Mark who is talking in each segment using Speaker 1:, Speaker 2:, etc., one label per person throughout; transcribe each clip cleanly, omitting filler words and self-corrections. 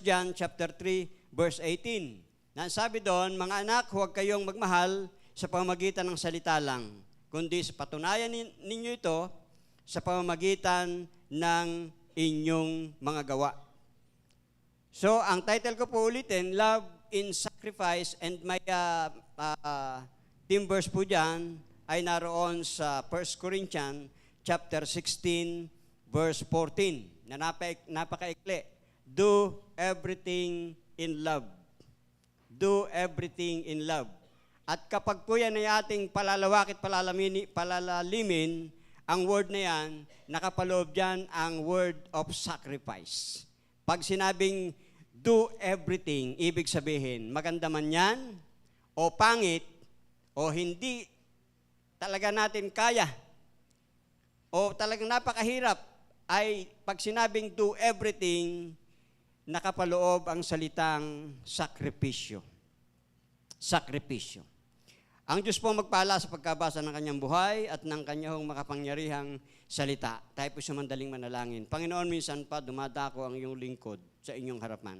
Speaker 1: John chapter 3, verse 18. Sabi doon, mga anak, huwag kayong magmahal sa pamamagitan ng salita lang, kundi sa patunayan ninyo ito sa pamamagitan ng inyong mga gawa. So, ang title ko po ulitin, Love in Sacrifice, and may theme verse po dyan ay naroon sa 1 Corinthians chapter 16, verse 14, na napakaikli. Do everything in love. Do everything in love. At kapag po yan ay ating palalawak at palalimin, ang word na yan, nakapaloob dyan ang word of sacrifice. Pag sinabing do everything, ibig sabihin, maganda man yan, o pangit, o hindi talaga natin kaya, o talagang napakahirap, ay pag sinabing do everything, nakapaloob ang salitang sakripisyo. Sakripisyo. Ang Diyos po magpala sa pagkabasa ng kanyang buhay at ng kanyang makapangyarihang salita. Tayo po sumandaling manalangin. Panginoon, minsan pa dumadako ang iyong lingkod sa inyong harapan.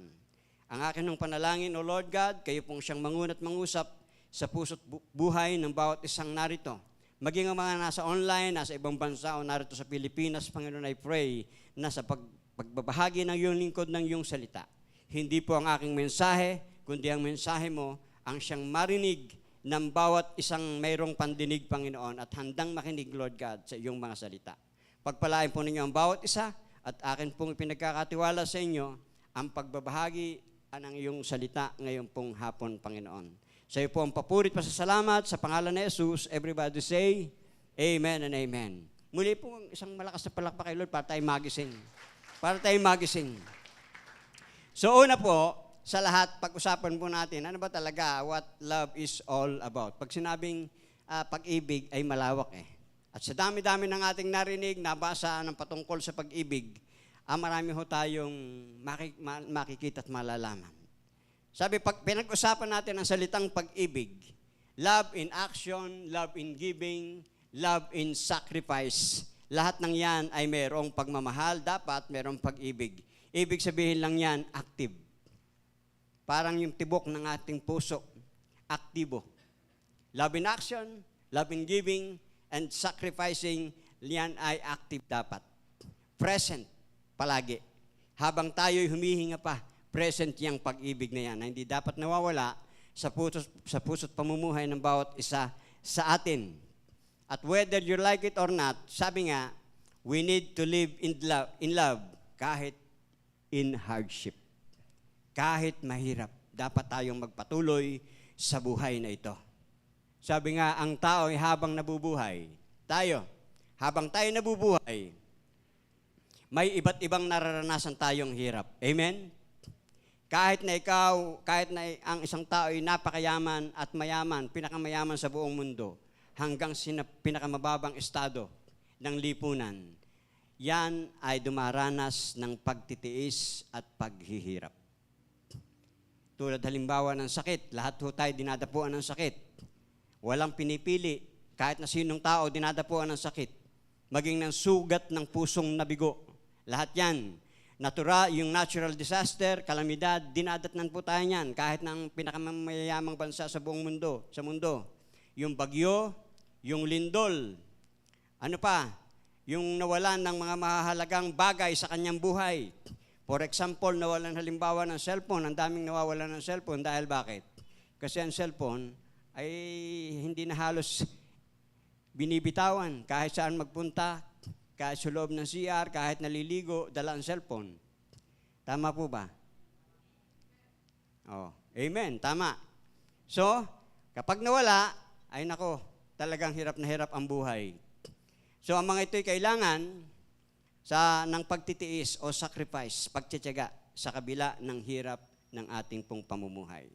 Speaker 1: Ang akin ng panalangin, O Lord God, kayo pong siyang mangunat mangusap sa puso't buhay ng bawat isang narito. Maging ang mga nasa online, nasa ibang bansa o narito sa Pilipinas, Panginoon, I pray na sa pagbabahagi ng iyong lingkod ng iyong salita. Hindi po ang aking mensahe, kundi ang mensahe mo ang siyang marinig ng bawat isang mayroong pandinig, Panginoon, at handang makinig, Lord God, sa iyong mga salita. Pagpalain po ninyo ang bawat isa at akin pong ipinagkakatiwala sa inyo ang pagbabahagi ng iyong salita ngayon pong hapon, Panginoon. Sa iyo po ang papurit pa sa salamat sa pangalan ni Jesus. Everybody say, Amen and Amen. Muli po isang malakas na palakpak kay Lord para tayo magising. Para tayo magising. So una po, sa lahat, pag-usapan po natin, ano ba talaga what love is all about? Pag sinabing pag-ibig ay malawak eh. At sa dami-dami ng ating narinig, nabasa ng patungkol sa pag-ibig, marami ho tayong makikita at malalaman. Sabi, pag pinag-usapan natin ang salitang pag-ibig, love in action, love in giving, love in sacrifice, lahat ng yan ay mayroong pagmamahal, dapat mayroong pag-ibig. Ibig sabihin lang yan, active. Parang yung tibok ng ating puso, aktibo. Love in action, love in giving, and sacrificing, yan ay active dapat. Present palagi. Habang tayo'y humihinga pa, present yung pag-ibig na yan, na hindi dapat nawawala sa puso't pamumuhay ng bawat isa sa atin. At whether you like it or not, sabi nga, we need to live in love kahit in hardship. Kahit mahirap, dapat tayong magpatuloy sa buhay na ito. Sabi nga, ang tao ay habang nabubuhay, habang tayo nabubuhay, may iba't ibang nararanasan tayong hirap. Amen? Kahit na ang isang tao ay napakayaman at mayaman, pinakamayaman sa buong mundo, hanggang pinakamababang estado ng lipunan, yan ay dumaranas ng pagtitiis at paghihirap. Tulad halimbawa ng sakit, lahat ho tayo dinadapuan ng sakit. Walang pinipili, kahit na sinong tao dinadapuan ng sakit, maging ng sugat ng pusong nabigo. Lahat yan, yung natural disaster, kalamidad, dinadatnan po tayo yan, kahit ng pinakamayayamang bansa sa buong mundo, Yung bagyo, yung lindol, yung nawalan ng mga mahalagang bagay sa kanyang buhay. For example, nawalan halimbawa ng cellphone, ang daming nawawalan ng cellphone dahil bakit? Kasi ang cellphone ay hindi na halos binibitawan. Kahit saan magpunta, kahit sa loob ng CR, kahit naliligo, dala ang cellphone. Tama po ba? Oh, amen, tama. So, kapag nawala, ay nako, talagang hirap na hirap ang buhay. So, ang mga ito'y kailangan ng pagtitiis o sacrifice, pagtitiyaga sa kabila ng hirap ng ating pong pamumuhay.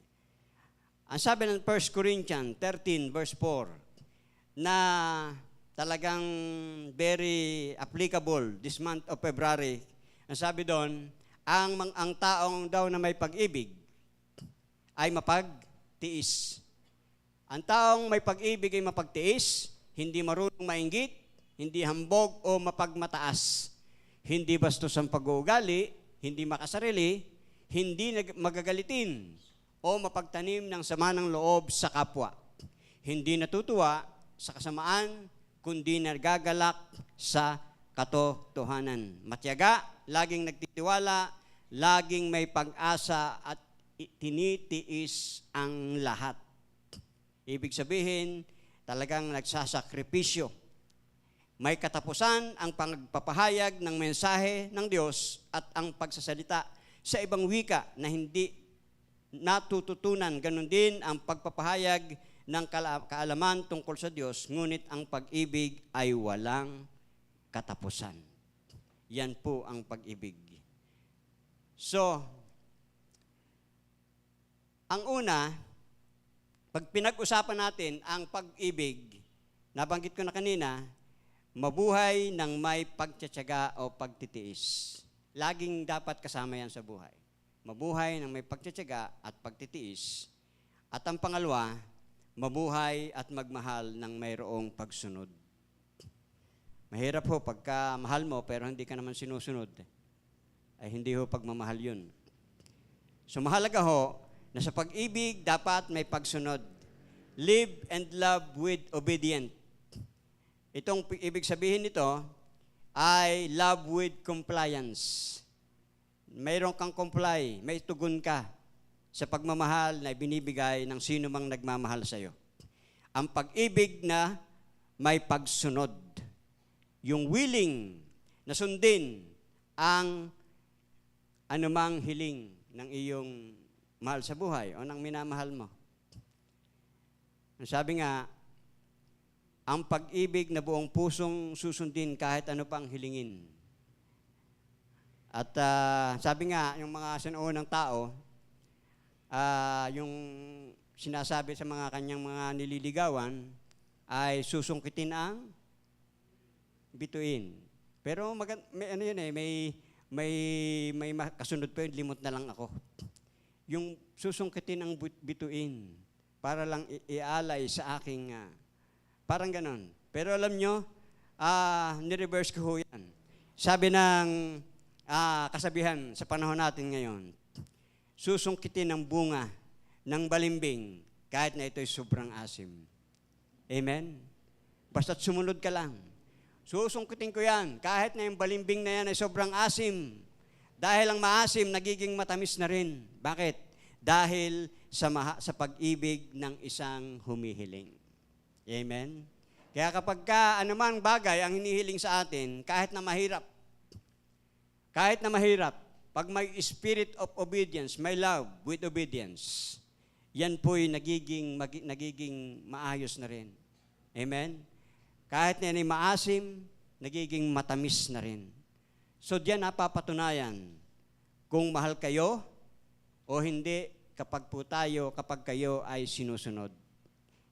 Speaker 1: Ang sabi ng 1 Corinthians 13 verse 4 na talagang very applicable this month of February, ang sabi doon, ang taong daw na may pag-ibig ay mapagtiis. Ang taong may pag-ibig ay mapagtiis, hindi marunong mainggit, hindi hambog o mapagmataas. Hindi bastos ang pag-uugali, hindi makasarili, hindi magagalitin o mapagtanim ng sama ng loob sa kapwa. Hindi natutuwa sa kasamaan, kundi nagagalak sa katotohanan. Matyaga, laging nagtitiwala, laging may pag-asa at tinitiis ang lahat. Ibig sabihin, talagang nagsasakripisyo. May katapusan ang pagpapahayag ng mensahe ng Diyos at ang pagsasalita sa ibang wika na hindi natututunan. Ganon din ang pagpapahayag ng kaalaman tungkol sa Diyos, ngunit ang pag-ibig ay walang katapusan. Yan po ang pag-ibig. So, ang una, pag pinag-usapan natin ang pag-ibig, nabanggit ko na kanina, mabuhay ng may pagtsatsaga o pagtitiis. Laging dapat kasama yan sa buhay. Mabuhay ng may pagtsatsaga at pagtitiis. At ang pangalawa, mabuhay at magmahal ng mayroong pagsunod. Mahirap ho pagka mahal mo pero hindi ka naman sinusunod. Ay hindi ho pagmamahal yun. So mahalaga ho na sa pag-ibig dapat may pagsunod. Live and love with obedience. Itong ibig sabihin nito ay love with compliance. Mayroon kang comply, may tugon ka sa pagmamahal na binibigay ng sino mang nagmamahal sa iyo. Ang pag-ibig na may pagsunod. Yung willing na sundin ang anumang hiling ng iyong mahal sa buhay o ng minamahal mo. Ang sabi nga, ang pag-ibig na buong pusong susundin kahit ano pang hilingin. At sabi nga, yung mga sinuunang tao, yung sinasabi sa mga kanyang mga nililigawan ay susungkitin ang bituin. Pero may kasunod pa yun, limot na lang ako. Yung susungkitin ang bituin para lang ialay sa aking parang ganon. Pero alam nyo, nireverse ko ho yan. Sabi ng kasabihan sa panahon natin ngayon, susungkitin ang bunga ng balimbing kahit na ito'y sobrang asim. Amen? Basta't sumunod ka lang. Susungkitin ko yan kahit na yung balimbing na yan ay sobrang asim. Dahil ang maasim, nagiging matamis na rin. Bakit? Dahil sa pag-ibig ng isang humihiling. Amen? Kaya kapag anumang bagay ang hinihiling sa atin, kahit na mahirap, pag may spirit of obedience, may love with obedience, yan po'y nagiging maayos na rin. Amen? Kahit na yan ay maasim, nagiging matamis na rin. So diyan napapatunayan kung mahal kayo o hindi kapag kayo ay sinusunod.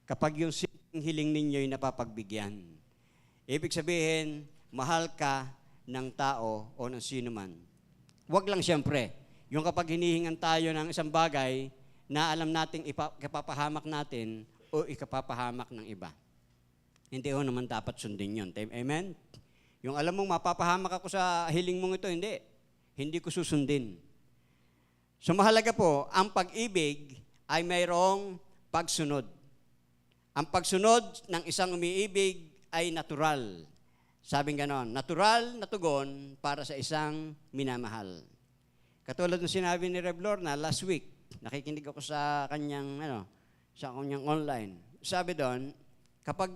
Speaker 1: Kapag yung hiling ninyo'y napapagbigyan. Ibig sabihin, mahal ka ng tao o ng sino man. Huwag lang siyempre, yung kapag hinihingan tayo ng isang bagay na alam nating ikapapahamak natin o ikapapahamak ng iba. Hindi ho naman dapat sundin yun. Amen? Yung alam mong mapapahamak ako sa hiling mong ito, hindi. Hindi ko susundin. So mahalaga po, ang pag-ibig ay mayroong pagsunod. Ang pagsunod ng isang umiibig ay natural. Sabing ganon, natural na tugon para sa isang minamahal. Katulad ng sinabi ni Rev Lorna last week, nakikinig ako sa kanyang online. Sabi doon, kapag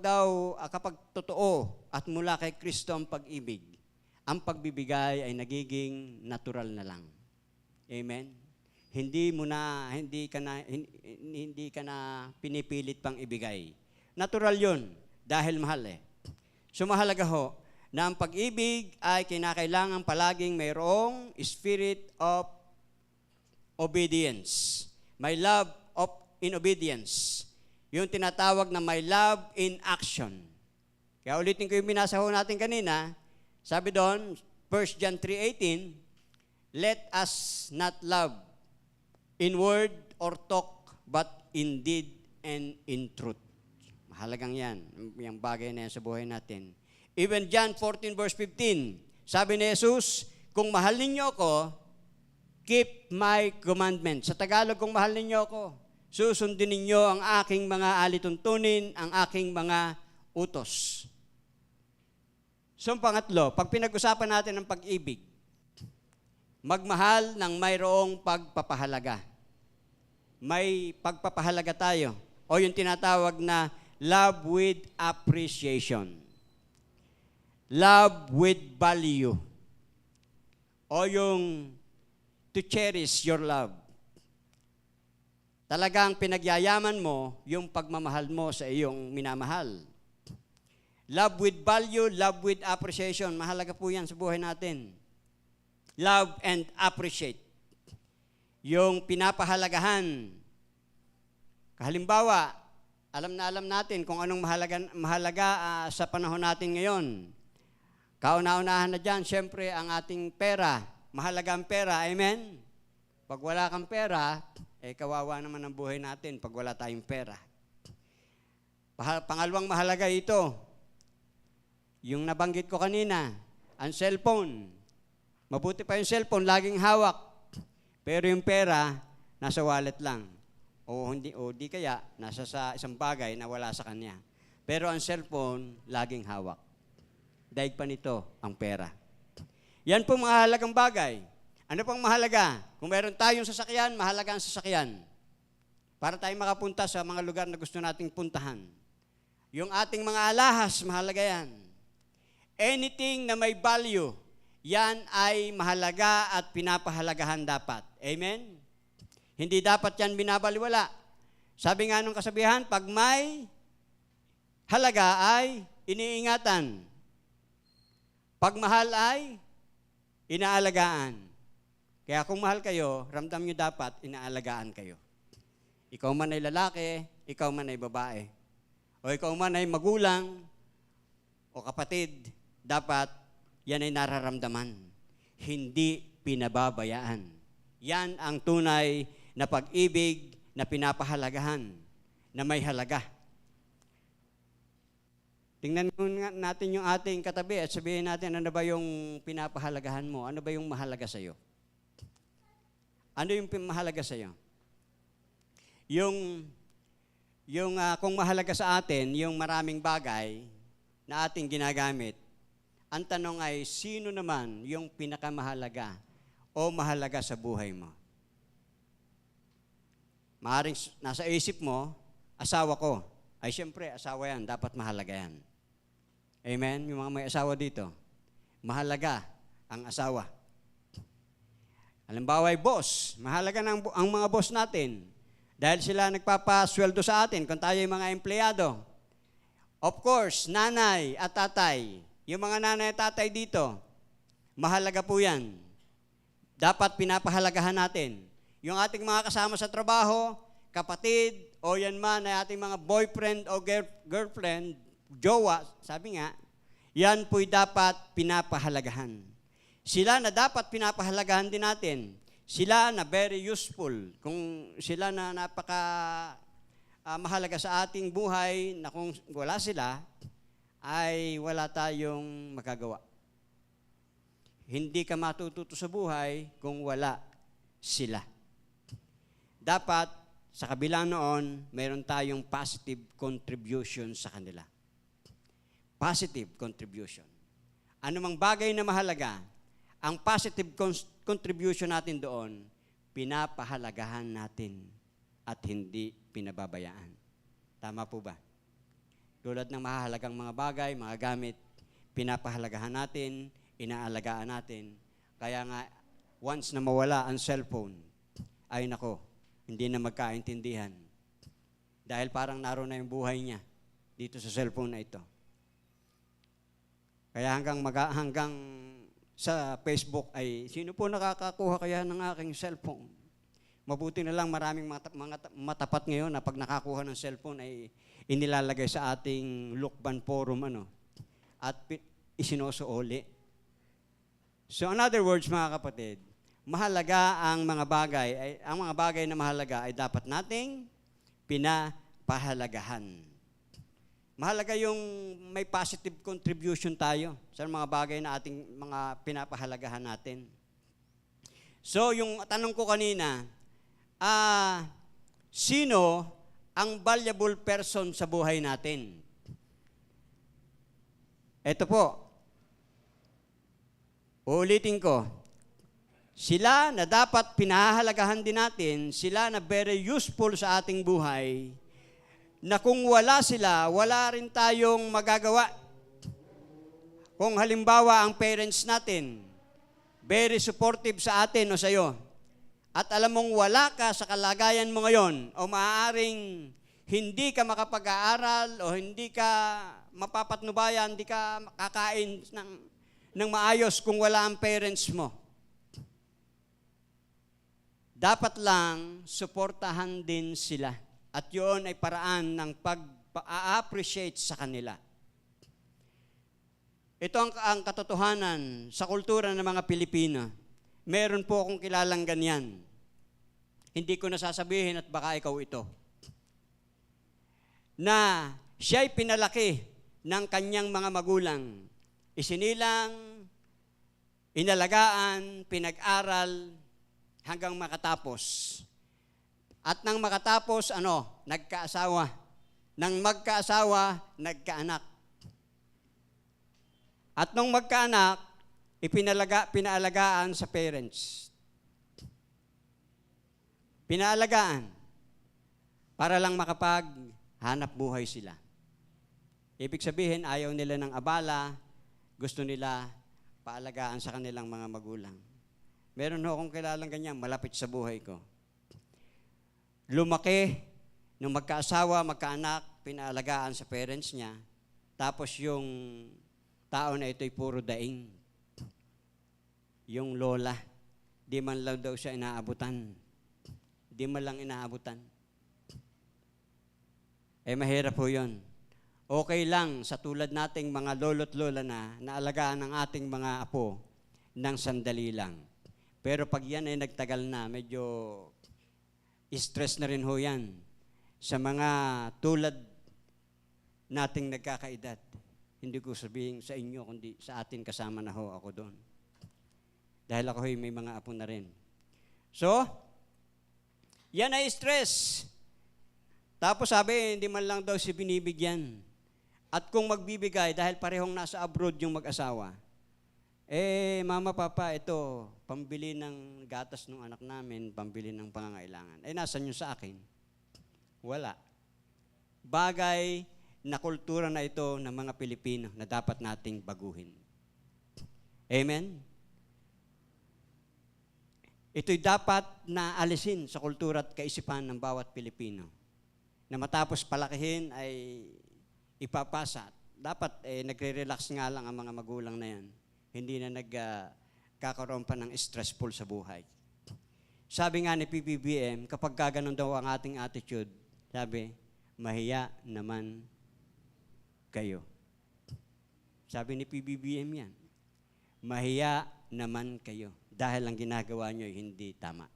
Speaker 1: totoo at mula kay Kristo ang pag-ibig, ang pagbibigay ay nagiging natural na lang. Amen? Hindi ka na pinipilit pang ibigay. Natural yun, dahil mahal eh. So mahalaga ho, na ang pag-ibig ay kinakailangan palaging mayroong spirit of obedience. May love in obedience. Yung tinatawag na may love in action. Kaya ulitin ko yung binasa ho natin kanina, sabi doon, 1 John 3:18, let us not love in word or talk, but in deed and in truth. Mahalagang yan, yung bagay na yan sa buhay natin. Even John 14 verse 15, sabi ni Jesus, kung mahal ninyo ako, keep my commandments. Sa Tagalog, kung mahal ninyo ako, susundin ninyo ang aking mga alituntunin, ang aking mga utos. So, pangatlo, pag pinag-usapan natin ang pag-ibig, magmahal ng mayroong pagpapahalaga. May pagpapahalaga tayo. O yung tinatawag na love with appreciation. Love with value. O yung to cherish your love. Talagang pinagyayaman mo yung pagmamahal mo sa iyong minamahal. Love with value, love with appreciation. Mahalaga po yan sa buhay natin. Love and appreciate. Yung pinapahalagahan. Halimbawa, alam na alam natin kung anong mahalaga sa panahon natin ngayon. Kauna-unahan na dyan, syempre, ang ating pera. Mahalaga ang pera, amen? Pag wala kang pera, kawawa naman ang buhay natin pag wala tayong pera. Pangalawang mahalaga ito, yung nabanggit ko kanina, ang cellphone. Mabuti pa yung cellphone, laging hawak. Pero yung pera, nasa wallet lang. O di kaya, nasa sa isang bagay na wala sa kanya. Pero ang cellphone, laging hawak. Daig pa nito ang pera. Yan po mga halagang bagay. Ano pang mahalaga? Kung meron tayong sasakyan, mahalaga ang sasakyan. Para tayo makapunta sa mga lugar na gusto nating puntahan. Yung ating mga alahas, mahalaga yan. Anything na may value, yan ay mahalaga at pinapahalagahan dapat. Amen? Hindi dapat yan binabaliwala. Sabi nga nung kasabihan, pag may halaga ay iniingatan. Pag mahal ay inaalagaan. Kaya kung mahal kayo, ramdam nyo dapat inaalagaan kayo. Ikaw man ay lalaki, ikaw man ay babae. O ikaw man ay magulang o kapatid, dapat yan ay nararamdaman. Hindi pinababayaan. Yan ang tunay na pag-ibig na pinapahalagahan, na may halaga. Tingnan natin yung ating katabi at sabihin natin, ano ba yung pinapahalagahan mo? Ano ba yung mahalaga sa'yo? Ano yung mahalaga sa'yo? Kung mahalaga sa atin, yung maraming bagay na ating ginagamit, ang tanong ay, sino naman yung pinakamahalaga o mahalaga sa buhay mo? Maaring nasa isip mo, asawa ko. Ay siyempre, asawa yan, dapat mahalaga yan. Amen? Yung mga may asawa dito, mahalaga ang asawa. Halimbawa ay boss, mahalaga ang mga boss natin. Dahil sila nagpapasweldo sa atin kung tayo ay mga empleyado. Of course, nanay at tatay. Yung mga nanay at tatay dito, mahalaga po yan. Dapat pinapahalagahan natin. Yung ating mga kasama sa trabaho, kapatid, o yan man ay ating mga boyfriend o girlfriend, jowa, sabi nga, yan po'y dapat pinapahalagahan. Sila na dapat pinapahalagahan din natin. Sila na very useful. Kung sila na mahalaga sa ating buhay, na kung wala sila, ay wala tayong magagawa. Hindi ka matututo sa buhay kung wala sila. Dapat, sa kabila noon, meron tayong positive contribution sa kanila. Positive contribution. Anumang bagay na mahalaga, ang positive contribution natin doon, pinapahalagahan natin at hindi pinababayaan. Tama po ba? Tulad ng mahalagang mga bagay, mga gamit, pinapahalagahan natin, inaalagaan natin. Kaya nga, once na mawala ang cellphone, ay nako, hindi na magkaintindihan. Dahil parang naroon na yung buhay niya dito sa cellphone na ito. Kaya hanggang sa Facebook ay, sino po nakakakuha kaya ng aking cellphone? Mabuti na lang maraming mga matapat ngayon na pag nakakuha ng cellphone ay inilalagay sa ating Lukban Forum at isinosuoli. So in other words, mga kapatid, mahalaga ang mga bagay na mahalaga ay dapat nating pinapahalagahan. Mahalaga yung may positive contribution tayo sa mga bagay na ating mga pinapahalagahan natin. So, yung tanong ko kanina, sino ang valuable person sa buhay natin? Ito po, uulitin ko, sila na dapat pinahahalagahan din natin, sila na very useful sa ating buhay, na kung wala sila, wala rin tayong magagawa. Kung halimbawa ang parents natin, very supportive sa atin o sa iyo, at alam mong wala ka sa kalagayan mo ngayon, o maaaring hindi ka makapag-aaral, o hindi ka mapapatnubayan, hindi ka makakain ng maayos kung wala ang parents mo. Dapat lang suportahan din sila. At yun ay paraan ng pag-appreciate sa kanila. Ito ang katotohanan sa kultura ng mga Pilipino. Meron po akong kilalang ganyan. Hindi ko nasasabihin at baka ikaw ito. Na siya'y pinalaki ng kanyang mga magulang. Isinilang, inalagaan, pinag-aral hanggang makatapos. At nang makatapos, nagkaasawa. Nang magkaasawa, nagkaanak. At nung magkaanak, pinaalagaan sa parents. Pinaalagaan para lang makapaghanap buhay sila. Ibig sabihin, ayaw nila ng abala, gusto nila paalagaan sa kanilang mga magulang. Meron ho akong kilalang ganyan, malapit sa buhay ko. Lumaki, nung magkaasawa, magkaanak, pinaalagaan sa parents niya, tapos yung tao na ito'y puro daing. Yung lola, di man lang daw siya inaabutan. Di man lang inaabutan. Mahirap po yun. Okay lang sa tulad nating mga lolo't lola na naalagaan ng ating mga apo ng sandali lang. Pero pag yan ay nagtagal na, medyo stress na rin ho yan sa mga tulad nating nagkakaedad. Hindi ko sabihin sa inyo, kundi sa atin kasama na ho ako doon. Dahil ako may mga apo na rin. So, yan ay stress. Tapos sabi, hindi man lang daw si binibigyan. At kung magbibigay, dahil parehong nasa abroad yung mag-asawa, mama, papa, ito, pambili ng gatas ng anak namin, pambili ng pangangailangan. Nasan yun sa akin? Wala. Bagay na kultura na ito ng mga Pilipino na dapat nating baguhin. Amen? Ito'y dapat na alisin sa kultura at kaisipan ng bawat Pilipino. Na matapos palakihin ay ipapasa. Dapat nagre-relax nga lang ang mga magulang na yan. Hindi na nagkakaroon pa ng stressful sa buhay. Sabi nga ni PBBM, kapag gaganon daw ang ating attitude, sabi, mahiya naman kayo. Sabi ni PBBM yan, mahiya naman kayo dahil ang ginagawa nyo ay hindi tama.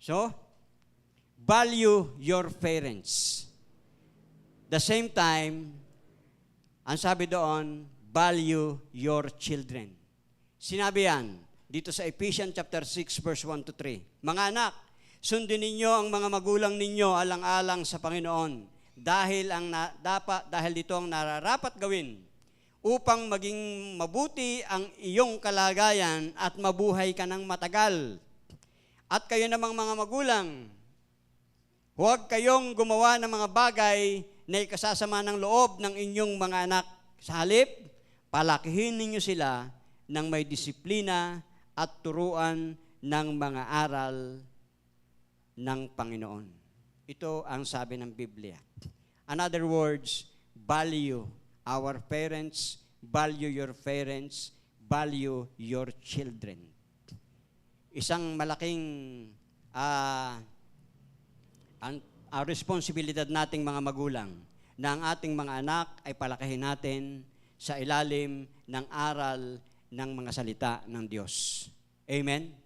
Speaker 1: So, value your parents. The same time, ang sabi doon, value your children. Sinabi yan dito sa Ephesians chapter 6 verse 1 to 3. Mga anak, sundin ninyo ang mga magulang ninyo alang-alang sa Panginoon dahil dito ang nararapat gawin upang maging mabuti ang iyong kalagayan at mabuhay ka ng matagal. At kayo namang mga magulang, huwag kayong gumawa ng mga bagay na ikasasama ng loob ng inyong mga anak. Sa halip, palakihin ninyo sila ng may disiplina at turuan ng mga aral ng Panginoon. Ito ang sabi ng Biblia. In other words, value our parents, value your parents, value your children. Isang malaking responsibilidad nating mga magulang na ang ating mga anak ay palakihin natin sa ilalim ng aral ng mga salita ng Diyos. Amen?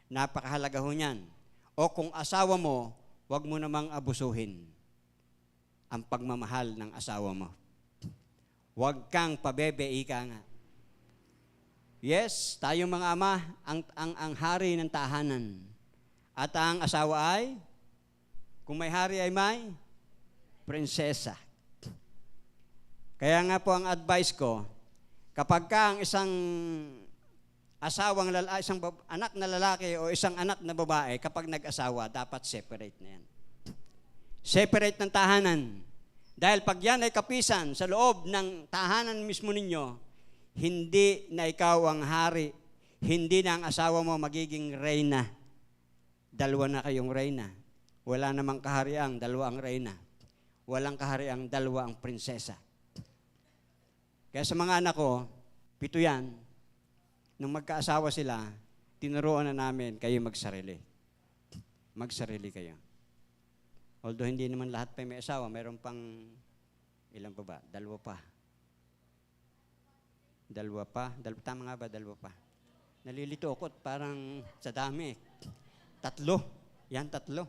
Speaker 1: Napakahalaga ho niyan. O kung asawa mo, huwag mo namang abusuhin ang pagmamahal ng asawa mo. Huwag kang pabebe, ika nga. Yes, tayong mga ama, ang hari ng tahanan. At ang asawa ay, kung may hari ay may prinsesa. Kaya nga po ang advice ko, kapag ka ang isang isang anak na lalaki o isang anak na babae, kapag nag-asawa, dapat separate na yan. Separate ng tahanan. Dahil pag yan ay kapisan sa loob ng tahanan mismo ninyo, hindi na ikaw ang hari, hindi na ang asawa mo magiging reyna. Dalawa na kayong reyna. Wala namang kahariang dalawa ang reyna. Walang kahariang dalawa ang prinsesa. Kaya sa mga anak ko, 7 yan, nung magkaasawa sila, tinuruan na namin kayo magsarili. Magsarili kayo. Although hindi naman lahat pa may asawa, mayroon pang ilan pa ba? 2 pa. 2 pa? Tama nga ba? 2 pa. Nalilito ako parang sa dami. 3. Yan, 3.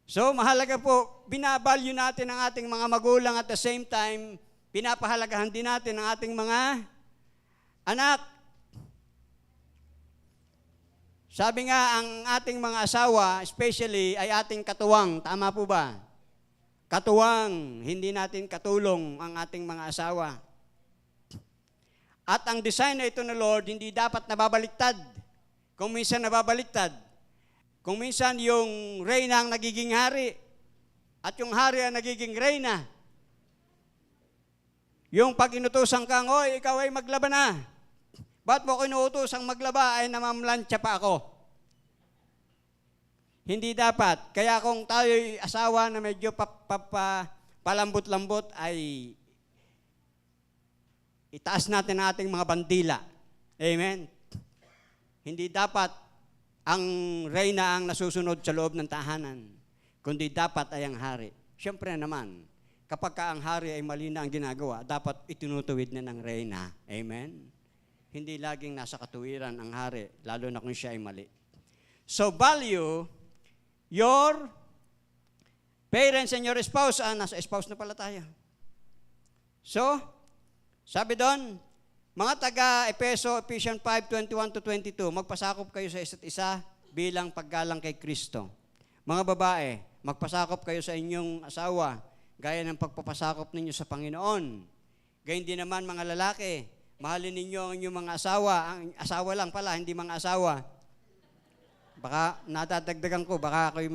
Speaker 1: So, mahalaga po, binabalyo natin ang ating mga magulang at the same time, pinapahalagahan din natin ang ating mga anak. Sabi nga, ang ating mga asawa, especially, ay ating katuwang. Tama po ba? Katuwang, hindi natin katulong ang ating mga asawa. At ang design na ito ng Lord, hindi dapat nababaliktad. Kung minsan nababaliktad, kung minsan yung reyna ang nagiging hari, at yung hari ang nagiging reyna. Yung pag inutusan kang, oy, ikaw ay maglaba na. Ba't mo ko inuutosang maglaba ay namamlansya pa ako? Hindi dapat. Kaya kung tayo'y asawa na medyo palambot-lambot ay itaas natin ang ating mga bandila. Amen? Hindi dapat ang reyna ang nasusunod sa loob ng tahanan, kundi dapat ay ang hari. Siyempre naman, kapag ka ang hari ay mali na ang ginagawa, dapat itinutuwid na ng reyna. Amen? Hindi laging nasa katuwiran ang hari, lalo na kung siya ay mali. So, value your parents and your spouse. Nasa spouse na pala tayo. So, sabi doon, mga Ephesians 5:21-22, magpasakop kayo sa isa't isa bilang paggalang kay Kristo. Mga babae, magpasakop kayo sa inyong asawa, gaya ng pagpapasakop ninyo sa Panginoon. Gayun din naman mga lalaki, mahalin ninyo ang inyong mga asawa. Ang asawa lang pala, hindi mga asawa. Baka natadagdagan ko, baka ako'y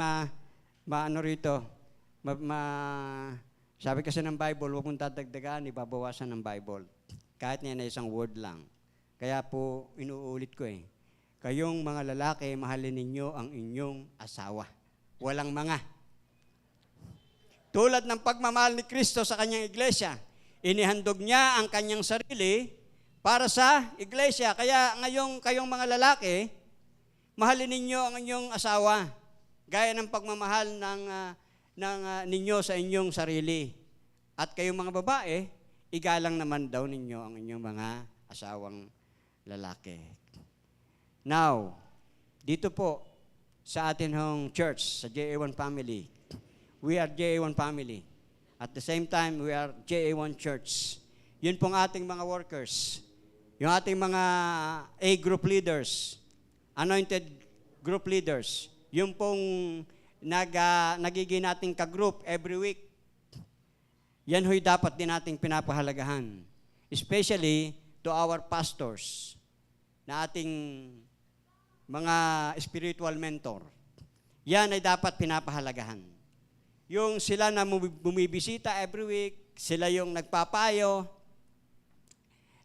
Speaker 1: sabi kasi ng Bible, huwag mong dadagdagan, ibabawasan ng Bible. Kahit na isang word lang. Kaya po, inuulit ko kayong mga lalaki, mahalin ninyo ang inyong asawa. Walang mga. Tulad ng pagmamahal ni Kristo sa kanyang iglesia, inihandog niya ang kanyang sarili para sa iglesia. Kaya ngayong kayong mga lalaki, mahalin ninyo ang inyong asawa, gaya ng pagmamahal ninyo sa inyong sarili. At kayong mga babae, igalang naman daw ninyo ang inyong mga asawang lalaki. Now, dito po sa atin hong church, sa JA1 family, we are JA1 family. At the same time, we are JA1 church. Yun pong ating mga workers, yung ating mga A group leaders, anointed group leaders, yung pong nagiging nating ka-group every week. Yan ho'y dapat din nating pinapahalagahan. Especially to our pastors na ating mga spiritual mentor. Yan ay dapat pinapahalagahan. Yung sila na bumibisita every week, sila yung nagpapayo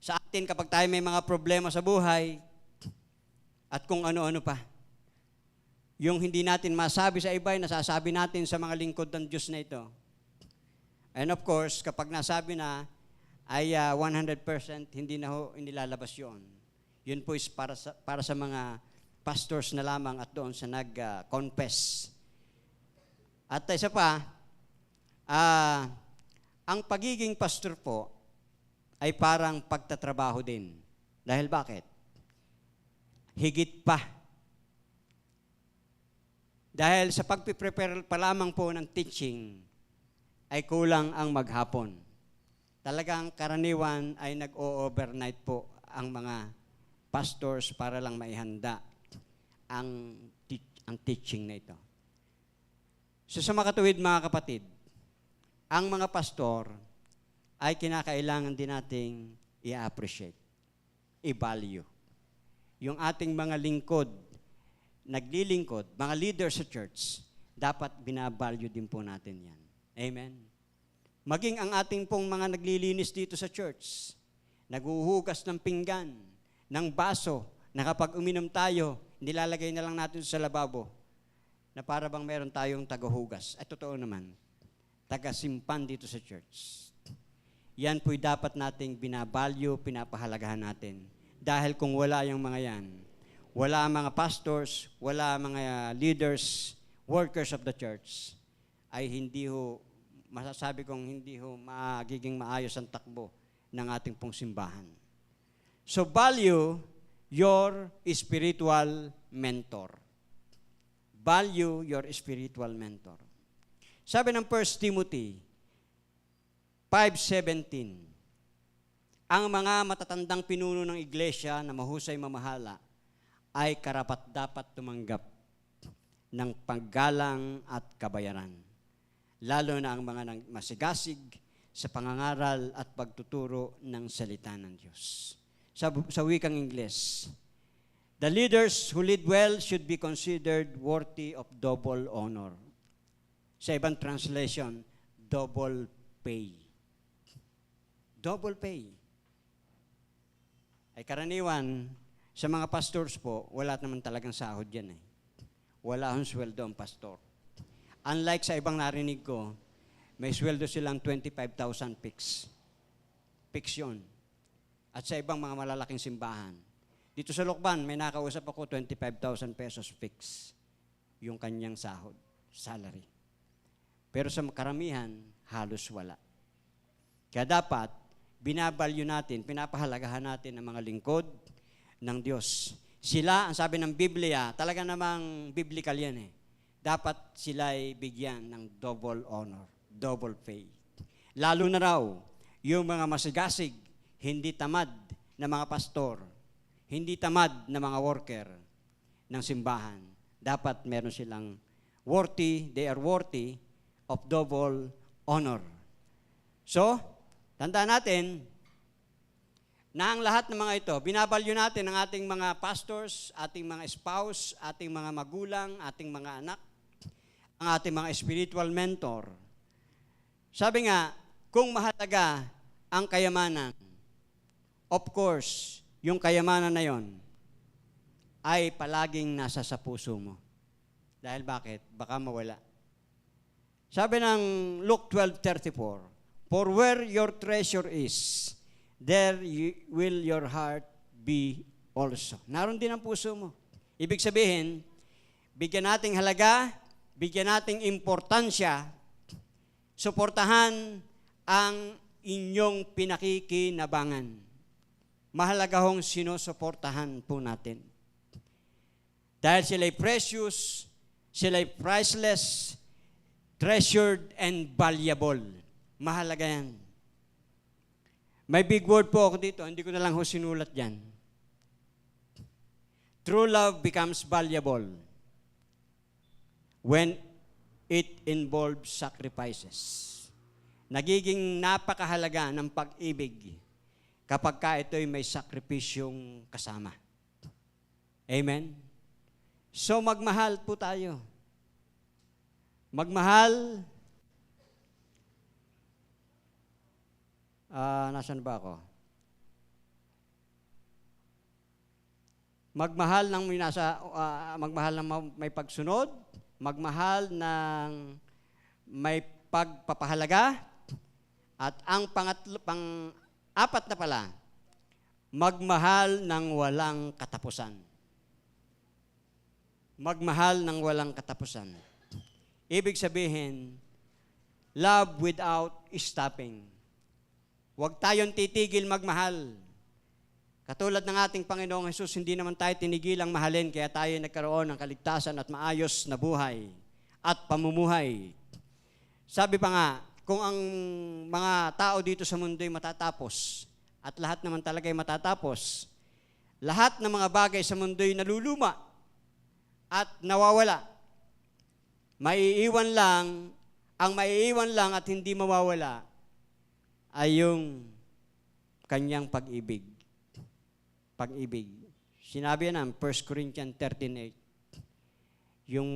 Speaker 1: sa atin kapag tayo may mga problema sa buhay at kung ano-ano pa. Yung hindi natin masabi sa iba, nasasabi natin sa mga lingkod ng Diyos na ito. And of course, kapag nasabi na, ay 100% hindi na ho inilalabas yun. Yun po is para sa mga pastors na lamang at doon sa nag-confess. At isa pa, ang pagiging pastor po ay parang pagtatrabaho din. Dahil bakit? Higit pa. Dahil sa pagpiprepare pa lamang po ng teaching, ay kulang ang maghapon. talagang karaniwan ay nag-o-overnight po ang mga pastors para lang maihanda ang teaching na ito. So sa makatuwid mga kapatid, ang mga pastor ay kinakailangan din nating i-appreciate, i-value. Yung ating mga lingkod, naglilingkod, mga leaders sa church, dapat binavalue din po natin yan. Amen? Maging ang ating pong mga naglilinis dito sa church, naghuhugas ng pinggan, ng baso, na kapag uminom tayo, nilalagay na lang natin sa lababo, na para bang meron tayong tagahugas. Ay, totoo naman, tagasimpan dito sa church. Yan po'y dapat nating binavalue, pinapahalagahan natin. Dahil kung wala yung mga yan, wala mga pastors, wala mga leaders, workers of the church, ay hindi ho, masasabi kong hindi ho magiging maayos ang takbo ng ating pong simbahan. So value your spiritual mentor. Value your spiritual mentor. Sabi ng 1 Timothy 5:17, ang mga matatandang pinuno ng iglesia na mahusay mamahala ay karapat-dapat tumanggap ng paggalang at kabayaran, lalo na ang mga masigasig sa pangangaral at pagtuturo ng salita ng Diyos. Sa wikang Ingles, the leaders who lead well should be considered worthy of double honor. Sa ibang translation, double pay. Double pay. Ay karaniwan, sa mga pastors po, wala naman talagang sahod yan eh. Wala akong sweldo ang pastor. Unlike sa ibang narinig ko, may sweldo silang 25,000 fix. Fix yun. At sa ibang mga malalaking simbahan. Dito sa Lokban, may nakausap ako 25,000 pesos fix. Yung kanyang sahod, salary. Pero sa karamihan, halos wala. Kaya dapat, binabalyo natin, pinapahalagahan natin ang mga lingkod ng Diyos. Sila, ang sabi ng Biblia, talaga namang biblical yan eh. Dapat sila ay bigyan ng double honor, double pay. Lalo na raw, yung mga masigasig, hindi tamad na mga pastor, hindi tamad na mga worker ng simbahan. Dapat meron silang they are worthy of double honor. So, tandaan natin, na ang lahat ng mga ito, binabalyo natin ang ating mga pastors, ating mga spouse, ating mga magulang, ating mga anak, ang ating mga spiritual mentor. Sabi nga, kung mahalaga ang kayamanan, of course, yung kayamanan na yon ay palaging nasa sa puso mo. Dahil bakit? Baka mawala. Sabi ng Luke 12:34, for where your treasure is, there will your heart be also. Naroon din ang puso mo. Ibig sabihin, bigyan nating halaga, bigyan nating importansya, suportahan ang inyong pinakikinabangan. Mahalaga hong sinusuportahan po natin. Dahil sila'y precious, sila'y priceless, treasured, and valuable. Mahalaga yan. May big word po ako dito, hindi ko na lang ho sinulat yan. True love becomes valuable when it involves sacrifices. Nagiging napakahalaga ng pag-ibig kapag ka ito'y may sakripisyong kasama. Amen? So magmahal po tayo. Magmahal. Nasaan ba ako? Magmahal ng may pagsunod, magmahal ng may pagpapahalaga, at ang pang-apat na pala, magmahal ng walang katapusan. Magmahal ng walang katapusan. Ibig sabihin, love without stopping. Huwag tayong titigil magmahal. Katulad ng ating Panginoong Hesus, hindi naman tayo tinigilang mahalin, kaya tayo nagkaroon ng kaligtasan at maayos na buhay at pamumuhay. Sabi pa nga, kung ang mga tao dito sa mundo ay matatapos, at lahat naman talaga ay matatapos, lahat ng mga bagay sa mundo ay naluluma at nawawala. Ang maiiwan lang at hindi mawawala ay yung kanyang pag-ibig. Pag-ibig. Sinabi yan 1 Corinthians 13:8. Yung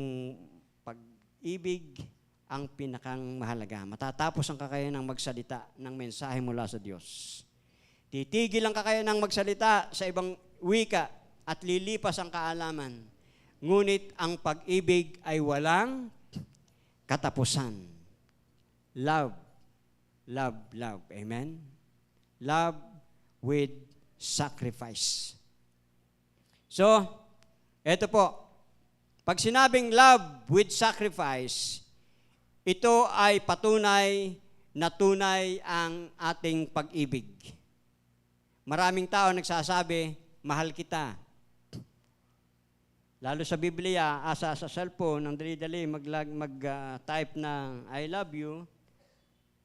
Speaker 1: pag-ibig ang pinakang mahalaga. Matatapos ang kakayanang magsalita ng mensahe mula sa Diyos. Titigil ang kakayanang magsalita sa ibang wika at lilipas ang kaalaman. Ngunit ang pag-ibig ay walang katapusan. Love. Love, love. Amen? Love with sacrifice. So, eto po. Pag sinabing love with sacrifice, ito ay patunay na tunay ang ating pag-ibig. Maraming tao nagsasabi, mahal kita. Lalo sa Biblia, sa cellphone, ang dali-dali mag-type ng I love you,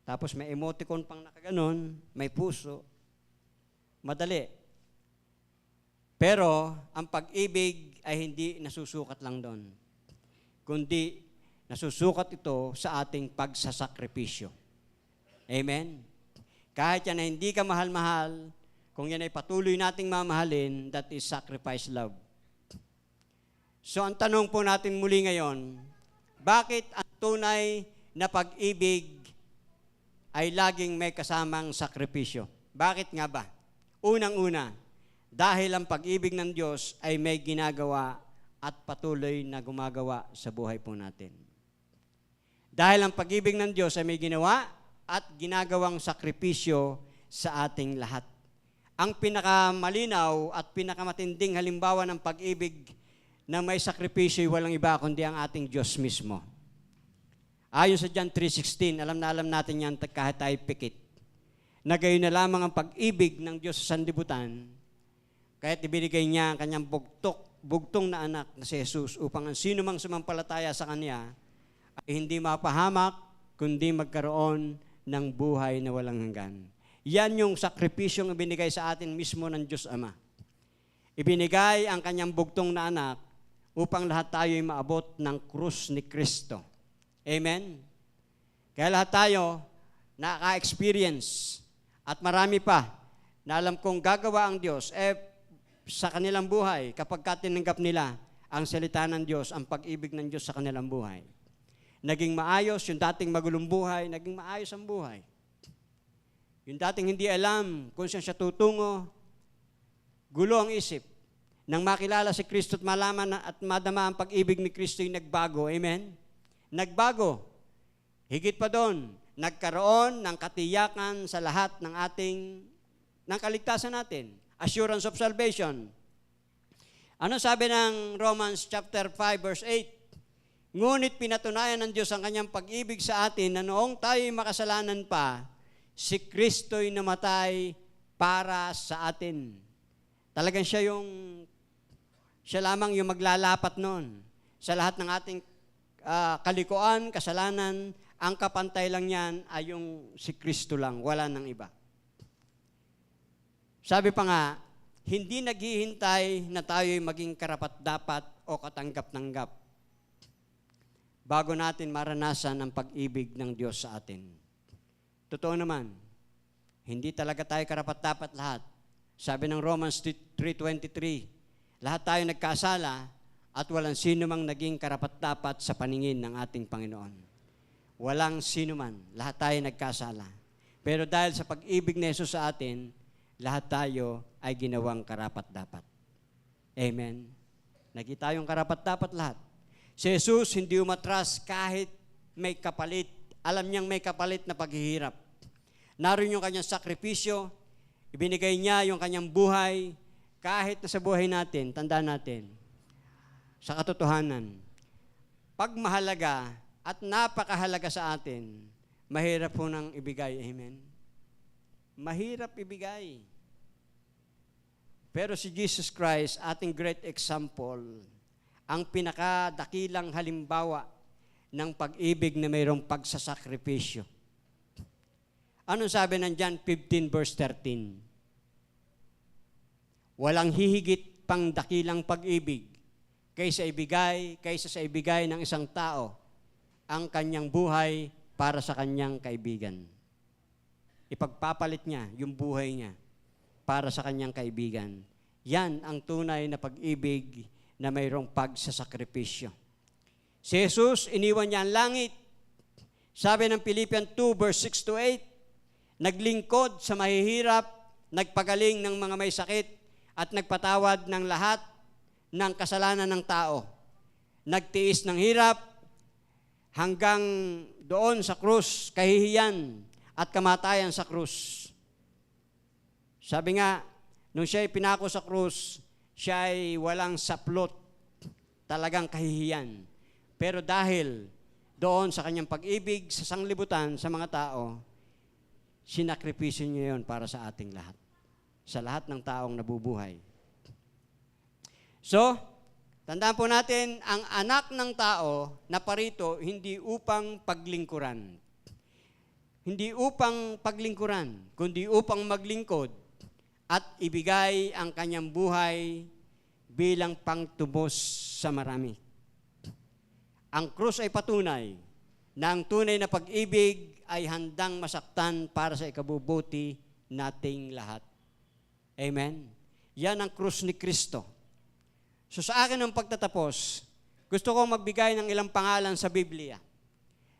Speaker 1: tapos may emoticon pang nakaganon, may puso. Madali. Pero, ang pag-ibig ay hindi nasusukat lang doon, kundi nasusukat ito sa ating pagsasakripisyo. Amen? Kahit yan na hindi ka mahal-mahal, kung yan ay patuloy nating mamahalin, that is sacrifice love. So, ang tanong po natin muli ngayon, bakit ang tunay na pag-ibig ay laging may kasamang sakripisyo? Bakit nga ba? Unang-una, dahil ang pag-ibig ng Diyos ay may ginagawa at patuloy na gumagawa sa buhay po natin. Dahil ang pag-ibig ng Diyos ay may ginawa at ginagawang sakripisyo sa ating lahat. Ang pinakamalinaw at pinakamatinding halimbawa ng pag-ibig na may sakripisyo ay walang iba kundi ang ating Diyos mismo. Ayon sa John 3:16, alam natin yan kahit tayo pikit, na gayon na lamang ang pag-ibig ng Diyos sa sanlibutan, kaya't ibinigay niya ang kanyang bugtong na anak na si Jesus upang ang sino mang sumampalataya sa Kanya ay hindi mapahamak, kundi magkaroon ng buhay na walang hanggan. Yan yung sakripisyong ibinigay sa atin mismo ng Diyos Ama. Ibinigay ang kanyang bugtong na anak upang lahat tayo ay maabot ng krus ni Kristo. Amen? Kaya lahat tayo naka-experience at marami pa na alam kong gagawa ang Diyos sa kanilang buhay kapag tinanggap nila ang salita ng Diyos, ang pag-ibig ng Diyos sa kanilang buhay. Naging maayos yung dating magulong buhay, naging maayos ang buhay. Yung dating hindi alam kung saan siya tutungo, gulo ang isip. Nang makilala si Kristo at malaman at madama ang pag-ibig ni Kristo yung nagbago. Amen? Nagbago. Higit pa doon, nagkaroon ng katiyakan sa lahat ng kaligtasan natin. Assurance of salvation. Ano sabi ng Romans chapter 5 verse 8? Ngunit pinatunayan ng Diyos ang kanyang pag-ibig sa atin na noong tayo'y makasalanan pa, si Kristo'y namatay para sa atin. Talagang siya lamang yung maglalapat noon. Sa lahat ng ating kalikuan, kasalanan, ang kapantay lang yan ay yung si Kristo lang, wala nang iba. Sabi pa nga, hindi naghihintay na tayo'y maging karapat-dapat o katanggap-tanggap bago natin maranasan ang pag-ibig ng Diyos sa atin. Totoo naman, hindi talaga tayo karapat-dapat lahat. Sabi ng Romans 3:23, lahat tayo nagkasala at walang sino mang naging karapat-dapat sa paningin ng ating Panginoon. Walang sino man, lahat tayo nagkasala. Pero dahil sa pag-ibig ni Jesus sa atin, lahat tayo ay ginawang karapat-dapat. Amen? Nakita tayong karapat-dapat lahat. Si Jesus hindi umatras kahit may kapalit. Alam niyang may kapalit na paghihirap. Naroon yung kanyang sakripisyo, ibinigay niya yung kanyang buhay, kahit na sa buhay natin, tandaan natin, sa katotohanan, pag mahalaga at napakahalaga sa atin, mahirap po nang ibigay. Amen? Mahirap ibigay. Pero si Jesus Christ, ating great example, ang pinakadakilang halimbawa ng pag-ibig na mayroong pagsasakripisyo. Anong sabi ng John 15 verse 13? Walang hihigit pang dakilang pag-ibig kaysa sa ibigay ng isang tao ang kanyang buhay para sa kanyang kaibigan. Ipagpapalit niya yung buhay niya para sa kanyang kaibigan. Yan ang tunay na pag-ibig na mayroong pagsasakripisyo. Si Jesus, iniwan niya ang langit. Sabi ng Philippians 2 verse 6 to 8, naglingkod sa mahihirap, nagpagaling ng mga may sakit, at nagpatawad ng lahat ng kasalanan ng tao. Nagtiis ng hirap hanggang doon sa krus, kahihiyan at kamatayan sa krus. Sabi nga, nung siya ay pinako sa krus, siya ay walang saplot, talagang kahihiyan. Pero dahil doon sa kanyang pag-ibig sa sanglibutan sa mga tao, sinakripisyo niya yun para sa ating lahat. Sa lahat ng taong nabubuhay. So, tandaan po natin, ang anak ng tao na parito, hindi upang paglingkuran. Hindi upang paglingkuran, kundi upang maglingkod at ibigay ang kanyang buhay bilang pangtubos sa marami. Ang krus ay patunay na ang tunay na pag-ibig ay handang masaktan para sa ikabubuti nating lahat. Amen? Yan ang krus ni Kristo. So sa akin ang pagtatapos, gusto ko magbigay ng ilang pangalan sa Biblia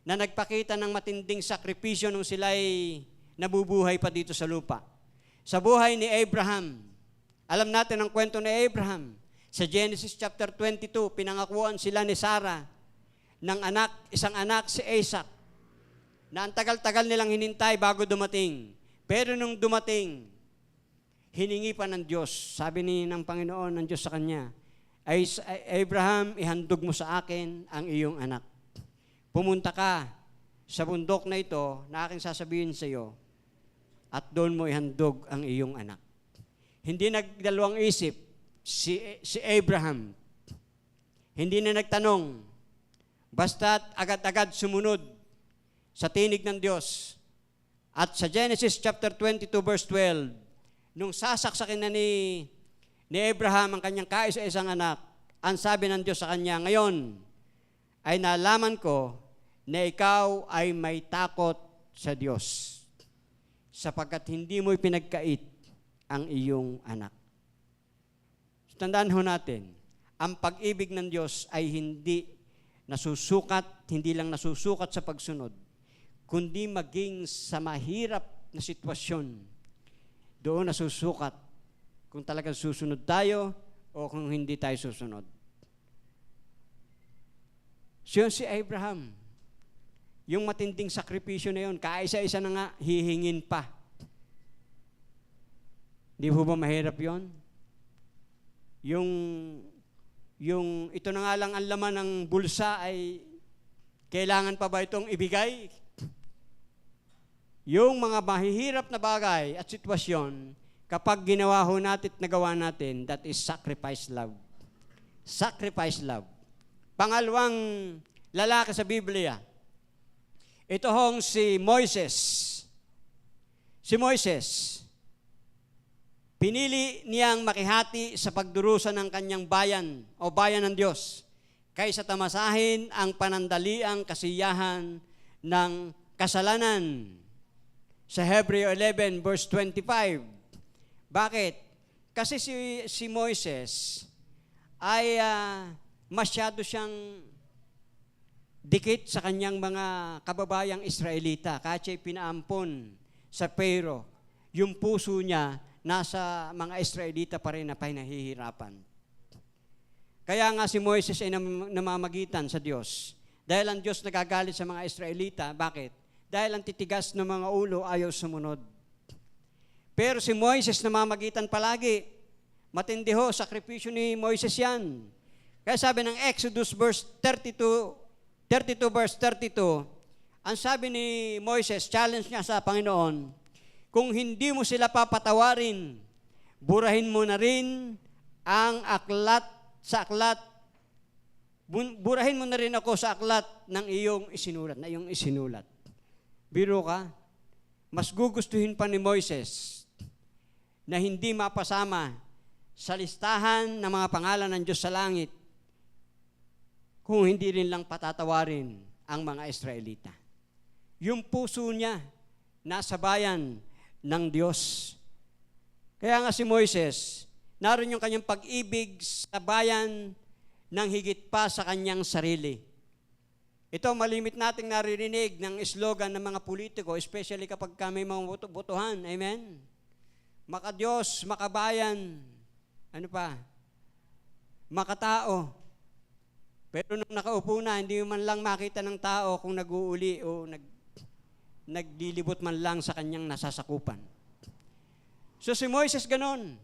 Speaker 1: na nagpakita ng matinding sakripisyo nung sila'y nabubuhay pa dito sa lupa. Sa buhay ni Abraham, alam natin ang kwento ni Abraham. Sa Genesis chapter 22, pinangakuan sila ni Sarah ng isang anak si Isaac, na ang tagal-tagal nilang hinintay bago dumating. Pero nung dumating, hiningi pa ng Diyos. Sabi ng Panginoon ng Diyos sa kanya, Abraham, ihandog mo sa akin ang iyong anak. Pumunta ka sa bundok na ito na aking sasabihin sa iyo at doon mo ihandog ang iyong anak. Hindi nagdalawang isip si Abraham. Hindi na nagtanong. Basta't agad-agad sumunod sa tinig ng Diyos. At sa Genesis chapter 22 verse 12, nung sasaksakin na ni Abraham ang kanyang kaisa-isang anak, ang sabi ng Diyos sa kanya, ngayon ay nalaman ko na ikaw ay may takot sa Diyos sapagkat hindi mo ipinagkait ang iyong anak. So, tandaan ho natin, ang pag-ibig ng Diyos ay hindi lang nasusukat sa pagsunod, kundi maging sa mahirap na sitwasyon. Doon nasusukat kung talagang susunod tayo o kung hindi tayo susunod. So yun si Abraham. Yung matinding sakripisyo na yun, kaisa-isa na nga, hihingin pa. Di po ba mahirap yun? Yung ito na nga lang ang laman ng bulsa ay kailangan pa ba itong ibigay? Yung mga mahihirap na bagay at sitwasyon, kapag ginawa ho natin at nagawa natin, that is sacrifice love. Sacrifice love. Pangalawang lalaki sa Biblia, ito hong si Moises. Si Moises, pinili niyang makihati sa pagdurusa ng kanyang bayan o bayan ng Diyos kaysa tamasahin ang panandaliang kasiyahan ng kasalanan. Sa Hebreo 11 verse 25. Bakit? Kasi si Moises ay masyado siyang dikit sa kanyang mga kababayang Israelita. Kahit siya'y pinaampon sa Pharaoh, yung puso niya nasa mga Israelita pa rin na pinahihirapan. Kaya nga si Moises ay namamagitan sa Diyos. Dahil ang Diyos nagagalit sa mga Israelita. Bakit? Dahil ang titigas ng mga ulo ayaw sumunod. Pero si Moises namamagitan palagi. Matindi ho, sakripisyo ni Moises yan. Kaya sabi ng Exodus verse 32 verse 32, ang sabi ni Moises, challenge niya sa Panginoon, kung hindi mo sila papatawarin, burahin mo na rin ang burahin mo na rin ako sa aklat ng iyong isinulat, Biro ka, mas gugustuhin pa ni Moises na hindi mapasama sa listahan ng mga pangalan ng Diyos sa langit kung hindi rin lang patatawarin ang mga Israelita. Yung puso niya nasa bayan ng Diyos. Kaya nga si Moises, naroon yung kanyang pag-ibig sa bayan ng higit pa sa kanyang sarili. Ito, malimit nating naririnig ng slogan ng mga politiko, especially kapag kami mga botohan. Amen? Maka-Diyos, makabayan, ano pa? Makatao. Pero nung nakaupo na, hindi man lang makita ng tao kung nag-uuli o naglilibot man lang sa kanyang nasasakupan. So si Moises ganon.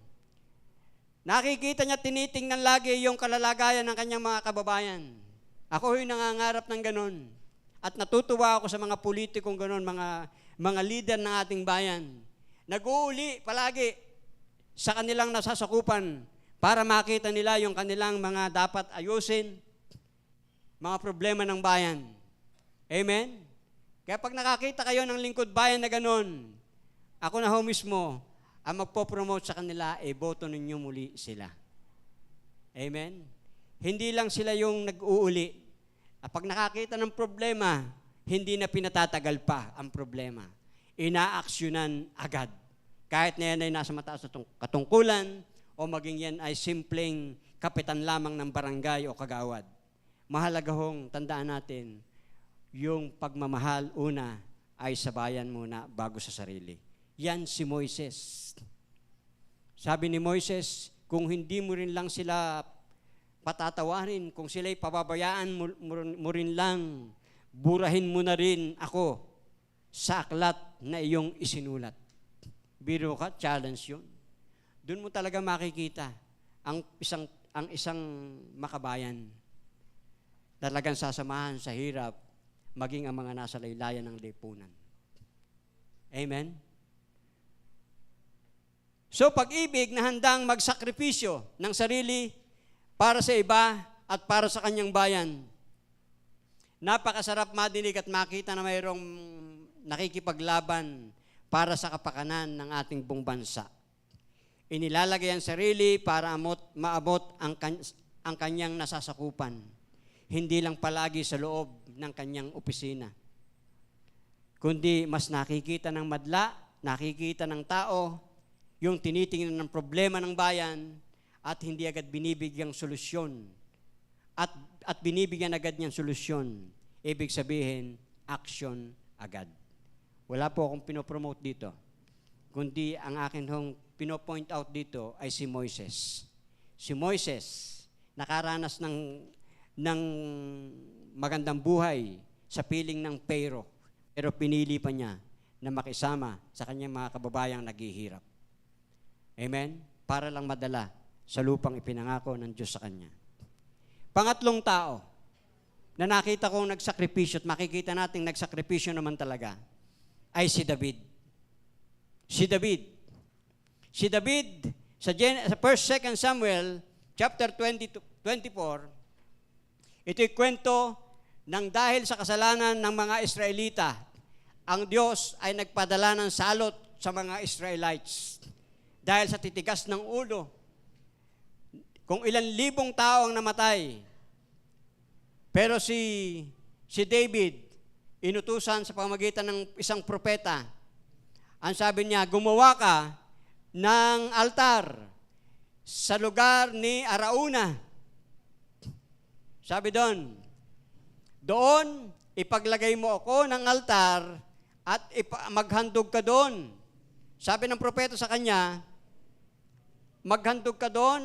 Speaker 1: Nakikita niya, tinitingnan lagi yung kalalagayan ng kanyang mga kababayan. Ako yung nangangarap ng ganon. At natutuwa ako sa mga politikong ganon, mga leader ng ating bayan. Nag-uuli palagi sa kanilang nasasakupan para makita nila yung kanilang mga dapat ayusin, mga problema ng bayan. Amen? Kaya pag nakakita kayo ng lingkod bayan na ganon, ako na ho mismo, ang magpo-promote sa kanila, boto ninyo muli sila. Amen? Hindi lang sila yung nag-uuli. Pag nakakita ng problema, hindi na pinatatagal pa ang problema. Inaaksyonan agad. Kahit na yan ay nasa mataas na katungkulan o maging yan ay simpleng kapitan lamang ng barangay o kagawad. Mahalaga hong tandaan natin, yung pagmamahal una ay sa bayan muna bago sa sarili. Yan si Moises. Sabi ni Moises, kung hindi mo rin lang sila patatawarin, kung sila'y pababayaan mo rin lang, burahin mo na rin ako sa aklat na iyong isinulat. Biro ka, challenge yun. Doon mo talaga makikita ang isang makabayan. Talagang sasamahan sa hirap, maging ang mga nasa laylayan ng lipunan. Amen? So, pag-ibig na handang magsakripisyo ng sarili para sa iba at para sa kanyang bayan. Napakasarap madinig at makita na mayroong nakikipaglaban para sa kapakanan ng ating buong bansa. Inilalagay ang sarili para maabot ang kanyang nasasakupan. Hindi lang palagi sa loob ng kanyang opisina. Kundi mas nakikita ng madla, nakikita ng tao, yung tinitingnan ng problema ng bayan at hindi agad binibigyang solusyon. At binibigyan agad niyang solusyon. Ibig sabihin, action agad. Wala po akong pinopromote dito. Kundi ang akin hong pinopoint out dito ay si Moises. Si Moises, nakaranas ng magandang buhay sa piling ng Pharaoh, pero pinili pa niya na makisama sa kanyang mga kababayang naghihirap. Amen? Para lang madala sa lupang ipinangako ng Diyos sa kanya. Pangatlong tao na nakita kong nagsakripisyo at makikita nating nagsakripisyo naman talaga ay si David. Si David sa 1 2 Samuel chapter 24, ito'y kwento ng dahil sa kasalanan ng mga Israelita, ang Diyos ay nagpadala ng salot sa mga Israelites. Dahil sa titigas ng ulo, kung ilan libong tao ang namatay, pero si David, inutusan sa pamamagitan ng isang propeta, ang sabi niya, gumawa ka ng altar sa lugar ni Arauna. Sabi doon, ipaglagay mo ako ng altar at maghandog ka doon. Sabi ng propeta sa kanya, maghandog ka doon,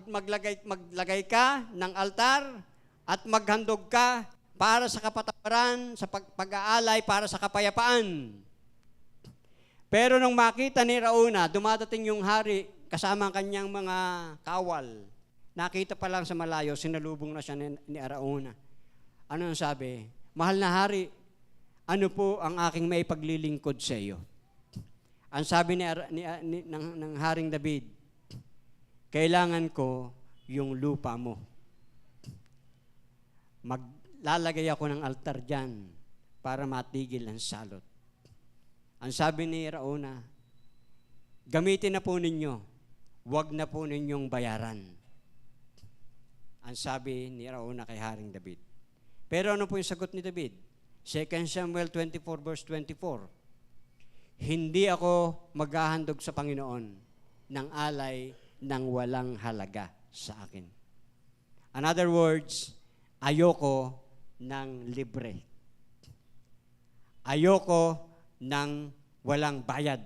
Speaker 1: maglagay ka ng altar at maghandog ka para sa kapatawaran, sa pag-aalay, para sa kapayapaan. Pero nung makita ni Arauna, dumadating yung hari kasama ang kanyang mga kawal. Nakita pa lang sa malayo, sinalubong na siya ni Arauna. Ano ang sabi? Mahal na hari, ano po ang aking may paglilingkod sa iyo? Ang sabi ng Haring David, kailangan ko yung lupa mo. Maglalagay ako ng altar dyan para matigil ang salot. Ang sabi ni Arauna, gamitin na po ninyo, huwag na po ninyong bayaran. Ang sabi ni Arauna kay Haring David. Pero ano po yung sagot ni David? 2 Samuel 24 verse 24. Hindi ako maghahandog sa Panginoon ng alay ng walang halaga sa akin. In other words, ayoko ng libre. Ayoko ng walang bayad.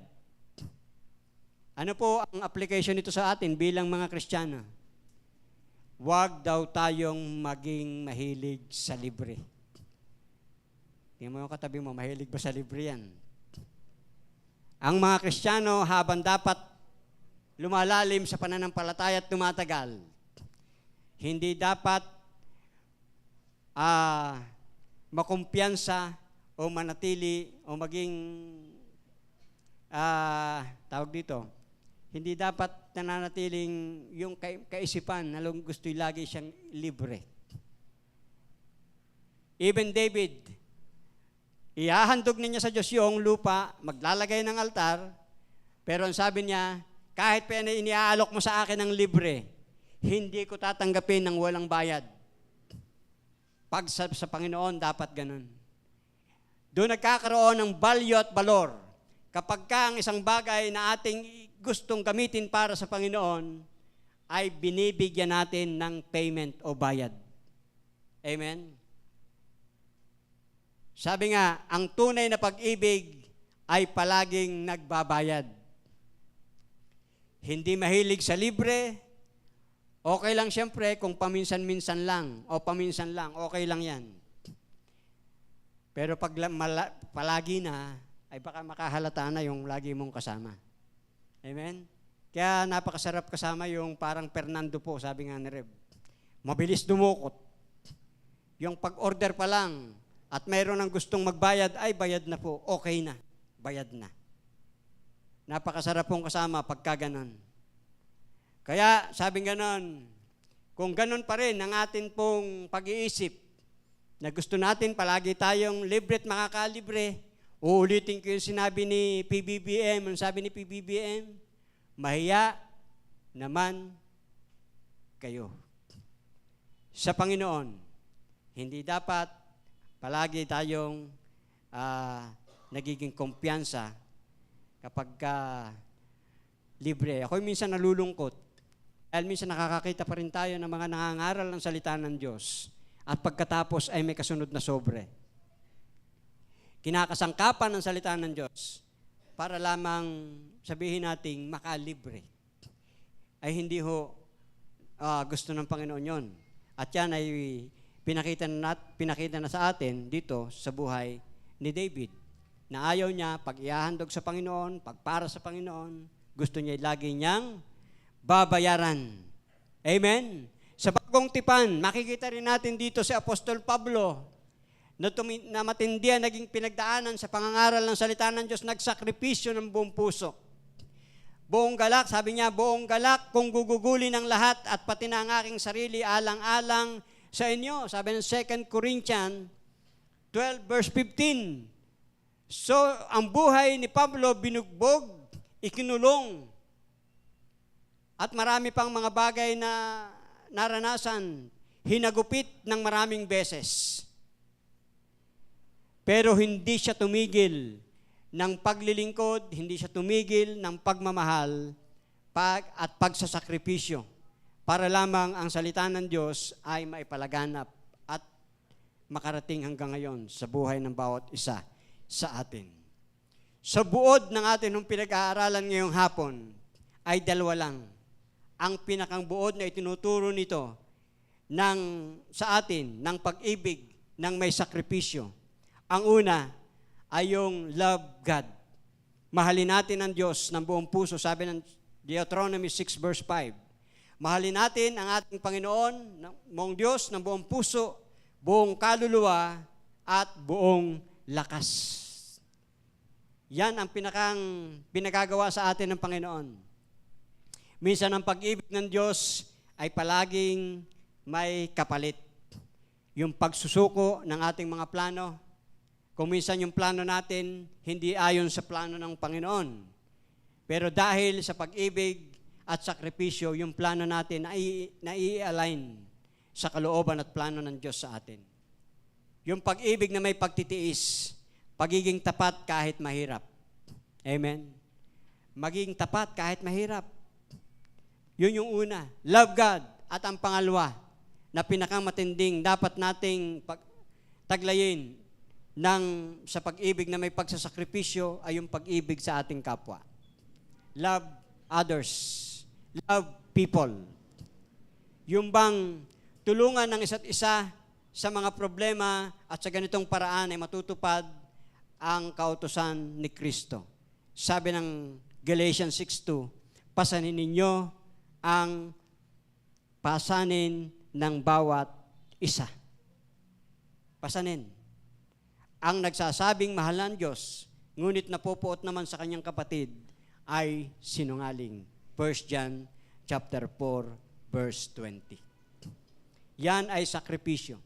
Speaker 1: Ano po ang application nito sa atin bilang mga Kristiyano? Huwag daw tayong maging mahilig sa libre. Tingnan mo yung katabi mo, mahilig ba sa libre yan? Ang mga Kristiyano, habang dapat lumalalim sa pananampalataya at tumatagal, hindi dapat makumpiyansa o manatili o maging, tawag dito, hindi dapat nananatiling yung kaisipan na gusto'y lagi siyang libre. Even David, ihahandog niya sa Diyos yung lupa, maglalagay ng altar, pero ang sabi niya, kahit pa iniaalok mo sa akin ng libre, hindi ko tatanggapin ng walang bayad. Pag sa Panginoon, dapat ganun. Doon nagkakaroon ng value at valor. Kapag ang isang bagay na ating gustong gamitin para sa Panginoon, ay binibigyan natin ng payment o bayad. Amen? Sabi nga, ang tunay na pag-ibig ay palaging nagbabayad. Hindi mahilig sa libre, okay lang siyempre kung paminsan-minsan lang o paminsan lang, okay lang yan. Pero pag palagi na, ay baka makahalata na yung lagi mong kasama. Amen? Kaya napakasarap kasama yung parang Fernando po, sabi nga ni Reb. Mabilis dumukot. Yung pag-order pa lang at mayroon ng gustong magbayad, ay bayad na po, okay na, bayad na. Napakasarap pong kasama pagka ganon. Kaya sabi ganon, kung ganon pa rin ang atin pong pag-iisip, na gusto natin palagi tayong libre at makakalibre, uulitin ko yung sinabi ni PBBM, ang sabi ni PBBM, mahiya naman kayo. Sa Panginoon, hindi dapat palagi tayong nagiging kumpiyansa kapag libre. Ako minsan nalulungkot. Dahil minsan nakakakita pa rin tayo ng mga nangangaral ng salita ng Diyos at pagkatapos ay may kasunod na sobre. Kinakasangkapan ng salita ng Diyos para lamang sabihin nating makalibre. Ay hindi ho gusto ng Panginoon yon. At yan ay pinakita na sa atin dito sa buhay ni David. Na ayaw niya, pag iahandog sa Panginoon, pag para sa Panginoon, gusto niya lagi niyang babayaran. Amen? Sa bagong tipan, makikita rin natin dito si Apostol Pablo, na matindihan, naging pinagdaanan sa pangangaral ng salita ng Diyos, nagsakripisyo ng buong puso. Buong galak, sabi niya, buong galak kung gugugulin ng lahat at pati na ang aking sarili alang-alang sa inyo. Sabi ng 2 Corinthians 12 verse 15. So, ang buhay ni Pablo binugbog, ikinulong, at marami pang mga bagay na naranasan, hinagupit ng maraming beses. Pero hindi siya tumigil ng paglilingkod, hindi siya tumigil ng pagmamahal at pagsasakripisyo para lamang ang salita ng Diyos ay maipalaganap at makarating hanggang ngayon sa buhay ng bawat isa sa atin. Sa buod ng atin ng pinag-aaralan ngayong hapon ay dalawa lang. Ang pinakang buod na itinuturo nito sa atin ng pag-ibig ng may sakripisyo. Ang una ay yung love God. Mahalin natin ang Diyos ng buong puso. Sabi ng Deuteronomy 6 verse 5. Mahalin natin ang ating Panginoon, mong Diyos, ng buong puso, buong kaluluwa, at buong lakas. Yan ang pinagagawa sa atin ng Panginoon. Minsan ang pag-ibig ng Diyos ay palaging may kapalit. Yung pagsusuko ng ating mga plano. Kung minsan yung plano natin, hindi ayon sa plano ng Panginoon. Pero dahil sa pag-ibig at sakripisyo, yung plano natin ay nai-align sa kalooban at plano ng Diyos sa atin. Yung pag-ibig na may pagtitiis, pagiging tapat kahit mahirap. Amen? Maging tapat kahit mahirap. Yun yung una. Love God. At ang pangalawa, na pinakamatinding dapat nating taglayin sa pag-ibig na may pagsasakripisyo ay yung pag-ibig sa ating kapwa. Love others. Love people. Yung bang tulungan ng isa't isa sa mga problema at sa ganitong paraan ay matutupad ang kautusan ni Kristo. Sabi ng Galatians 6:2, pasanin ninyo ang pasanin ng bawat isa. Pasanin. Ang nagsasabing mahal ng Diyos, ngunit napupuot naman sa kanyang kapatid, ay sinungaling. 1 John chapter 4, verse 20. Yan ay sakripisyo.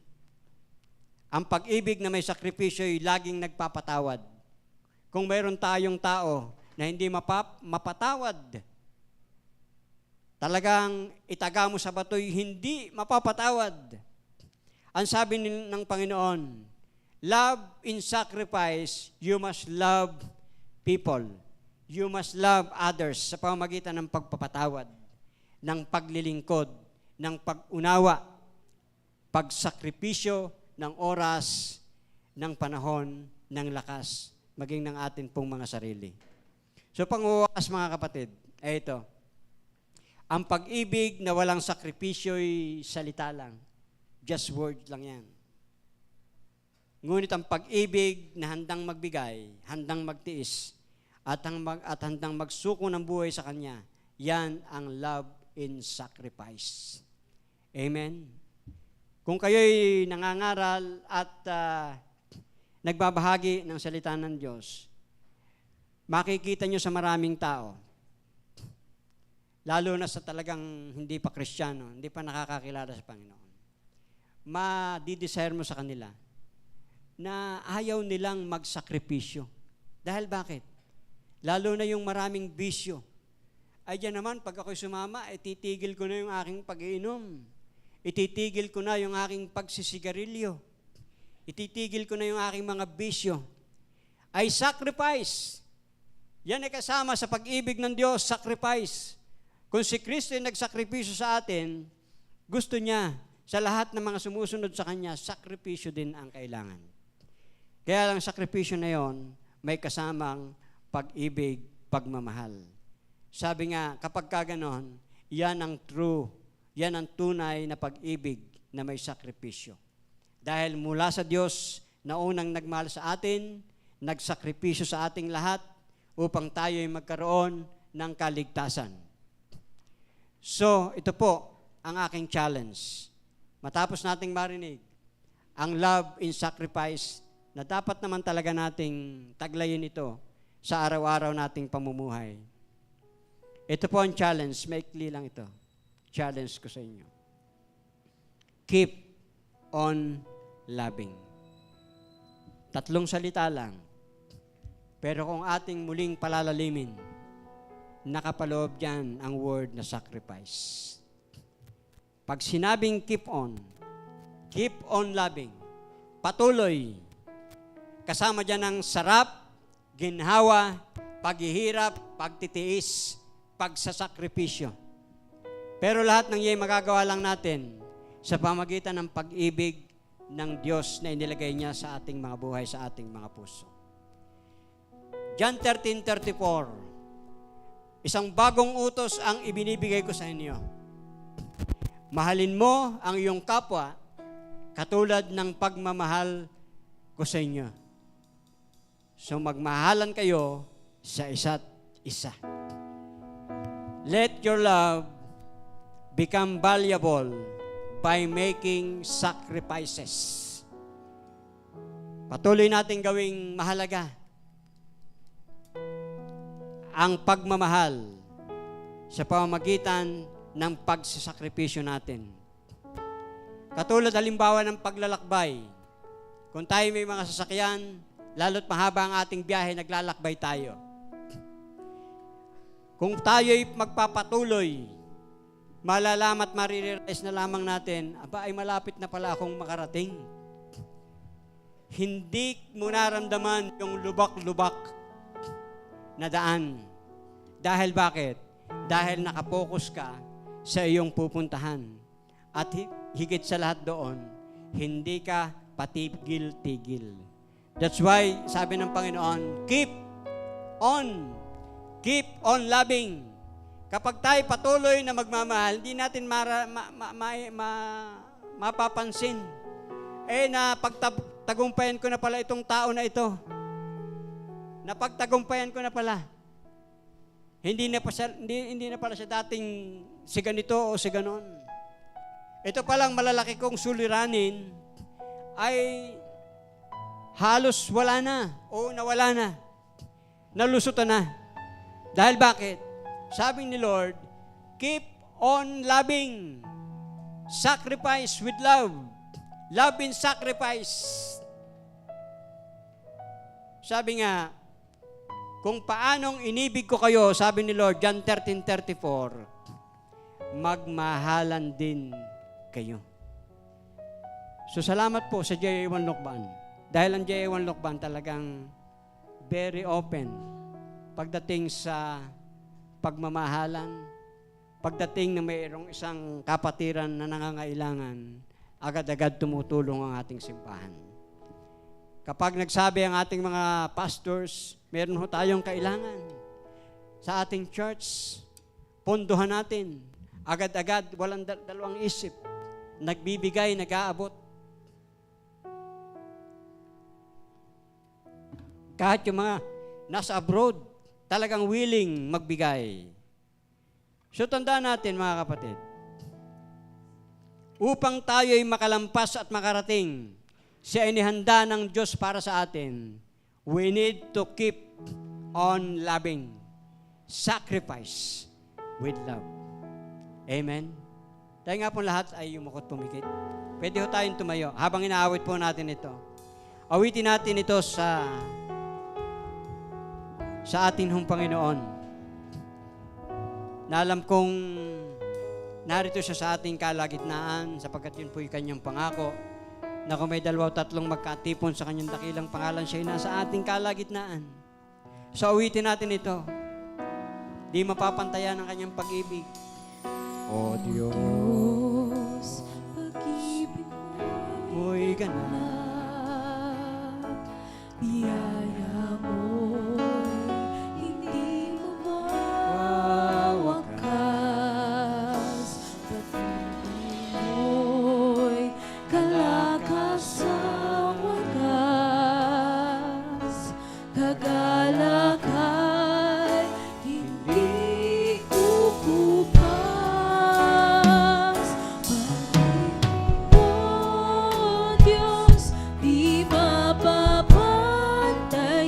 Speaker 1: Ang pag-ibig na may sakripisyo ay laging nagpapatawad. Kung mayroon tayong tao na hindi mapatawad, talagang itaga mo sa batoy, hindi mapapatawad. Ang sabi ng Panginoon, love in sacrifice, you must love people. You must love others sa pamamagitan ng pagpapatawad, ng paglilingkod, ng pag-unawa, pagsakripisyo ng oras, ng panahon, ng lakas, maging ng atin pong mga sarili. So pangwakas mga kapatid, ay ito. Ang pag-ibig na walang sakripisyo'y salita lang. Just word lang yan. Ngunit ang pag-ibig na handang magbigay, handang magtiis, at handang magsuko ng buhay sa Kanya, yan ang love in sacrifice. Amen? Kung kayo'y nangangaral at nagbabahagi ng salita ng Diyos, makikita nyo sa maraming tao, lalo na sa talagang hindi pa Kristiyano, hindi pa nakakakilala sa Panginoon, madidesire mo sa kanila na ayaw nilang magsakripisyo. Dahil bakit? Lalo na yung maraming bisyo. Ay diyan naman, pag ako'y sumama, titigil ko na yung aking pag-iinom. Ititigil ko na yung aking pagsisigarilyo. Ititigil ko na yung aking mga bisyo. Ay sacrifice. Yan ay kasama sa pag-ibig ng Diyos, sacrifice. Kung si Kristo ay nagsakripisyo sa atin, gusto niya sa lahat ng mga sumusunod sa Kanya, sakripisyo din ang kailangan. Kaya lang sakripisyo na yon, may kasamang pag-ibig, pagmamahal. Sabi nga, kapag kaganon, yan ang true, yan ang tunay na pag-ibig na may sakripisyo. Dahil mula sa Diyos na unang nagmahal sa atin, nagsakripisyo sa ating lahat upang tayo ay magkaroon ng kaligtasan. So, ito po ang aking challenge. Matapos nating marinig ang love in sacrifice na dapat naman talaga nating taglayin ito sa araw-araw nating pamumuhay. Ito po ang challenge, maikli lang ito. Challenge ko sa inyo. Keep on loving. 3 salita lang. Pero kung ating muling palalalimin, nakapaloob dyan ang word na sacrifice. Pag sinabing keep on loving, patuloy, kasama dyan ang sarap, ginhawa, paghihirap, pagtitiis, pagsasakripisyo. Pero lahat ng iyan magagawa lang natin sa pamagitan ng pag-ibig ng Diyos na inilagay niya sa ating mga buhay, sa ating mga puso. John 13:34, isang bagong utos ang ibinibigay ko sa inyo. Mahalin mo ang iyong kapwa katulad ng pagmamahal ko sa inyo. So magmahalan kayo sa isa't isa. Let your love become valuable by making sacrifices. Patuloy natin gawing mahalaga ang pagmamahal sa pamamagitan ng pagsasakripisyo natin. Katulad halimbawa ng paglalakbay. Kung tayo may mga sasakyan, lalo't mahaba ang ating biyahe, naglalakbay tayo. Kung tayo'y magpapatuloy, malalaman at marirealize na lamang natin, aba ay malapit na pala akong makarating. Hindi mo naramdaman yung lubak-lubak na daan. Dahil bakit? Dahil nakapokus ka sa iyong pupuntahan. At higit sa lahat doon, hindi ka patigil-tigil. That's why, sabi ng Panginoon, keep on loving. Kapag tayo patuloy na magmamahal, hindi natin mapapansin. Na pagtagumpayan ko na pala itong tao na ito. Napagtagumpayan ko na pala. Hindi na pala siya dating si ganito o si ganon. Ito palang malalaki kong suliranin ay halos wala na o nawala na. Nalusutan na. Dahil bakit? Sabi ni Lord, keep on loving. Sacrifice with love. Love in sacrifice. Sabi nga, kung paanong inibig ko kayo, sabi ni Lord, John 13:34, magmahalan din kayo. So salamat po sa JA1 Lokban. Dahil ang JA1 Lokban talagang very open pagdating sa pagmamahalan, pagdating na mayroong isang kapatiran na nangangailangan, agad-agad tumutulong ang ating simbahan. Kapag nagsabi ang ating mga pastors, meron ho tayong kailangan sa ating church, pondohan natin, agad-agad, walang dalawang isip, nagbibigay, nag-aabot. Kahit yung mga nasa abroad, talagang willing magbigay. So tandaan natin mga kapatid, upang tayo'y makalampas at makarating sa inihanda ng Diyos para sa atin, we need to keep on loving. Sacrifice with love. Amen? Tayo nga po lahat ay yumukot pumikit. Pwede ho tayong tumayo habang inaawit po natin ito. Awitin natin ito sa atin hong Panginoon. Na alam kong narito siya sa ating kalagitnaan sapagkat yun po'y kanyang pangako na kung may 2 o 3 magkatipon sa kanyang dakilang pangalan, siya'y nasa ating kalagitnaan. So awitin natin ito. Di mapapantayan ang kanyang pag-ibig. O Diyos,
Speaker 2: pag-ibig
Speaker 1: mo'y ganap,
Speaker 2: biyaya mo'y hindi mawawakas, pag-ibig mo'y kalakas sa wagas, kagalakay hindi kukupas. Pag-ibig mo, Diyos, di mapapantay.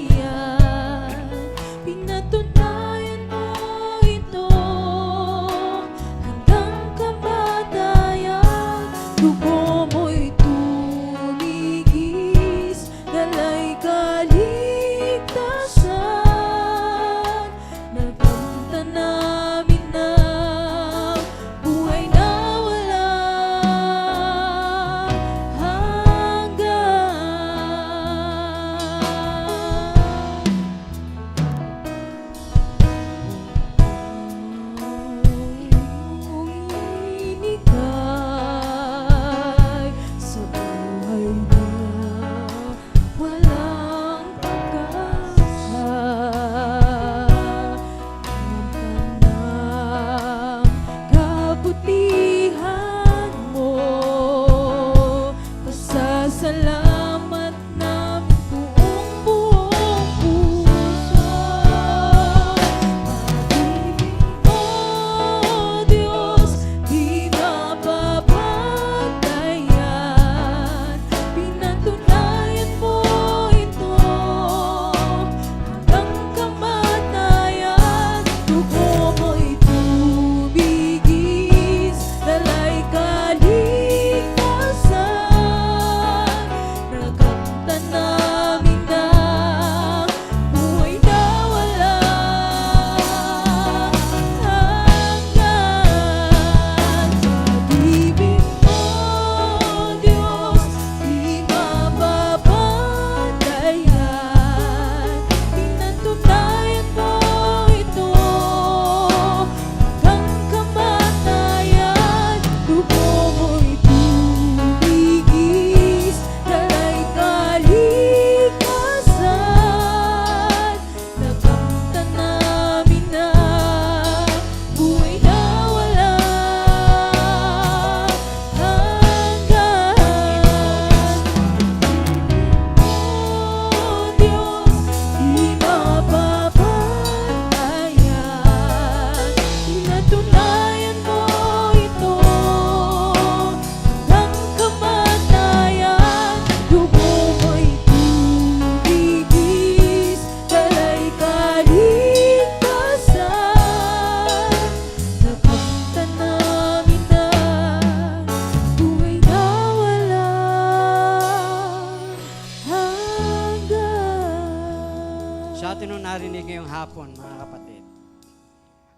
Speaker 1: natin nung narinig ngayong hapon, mga kapatid,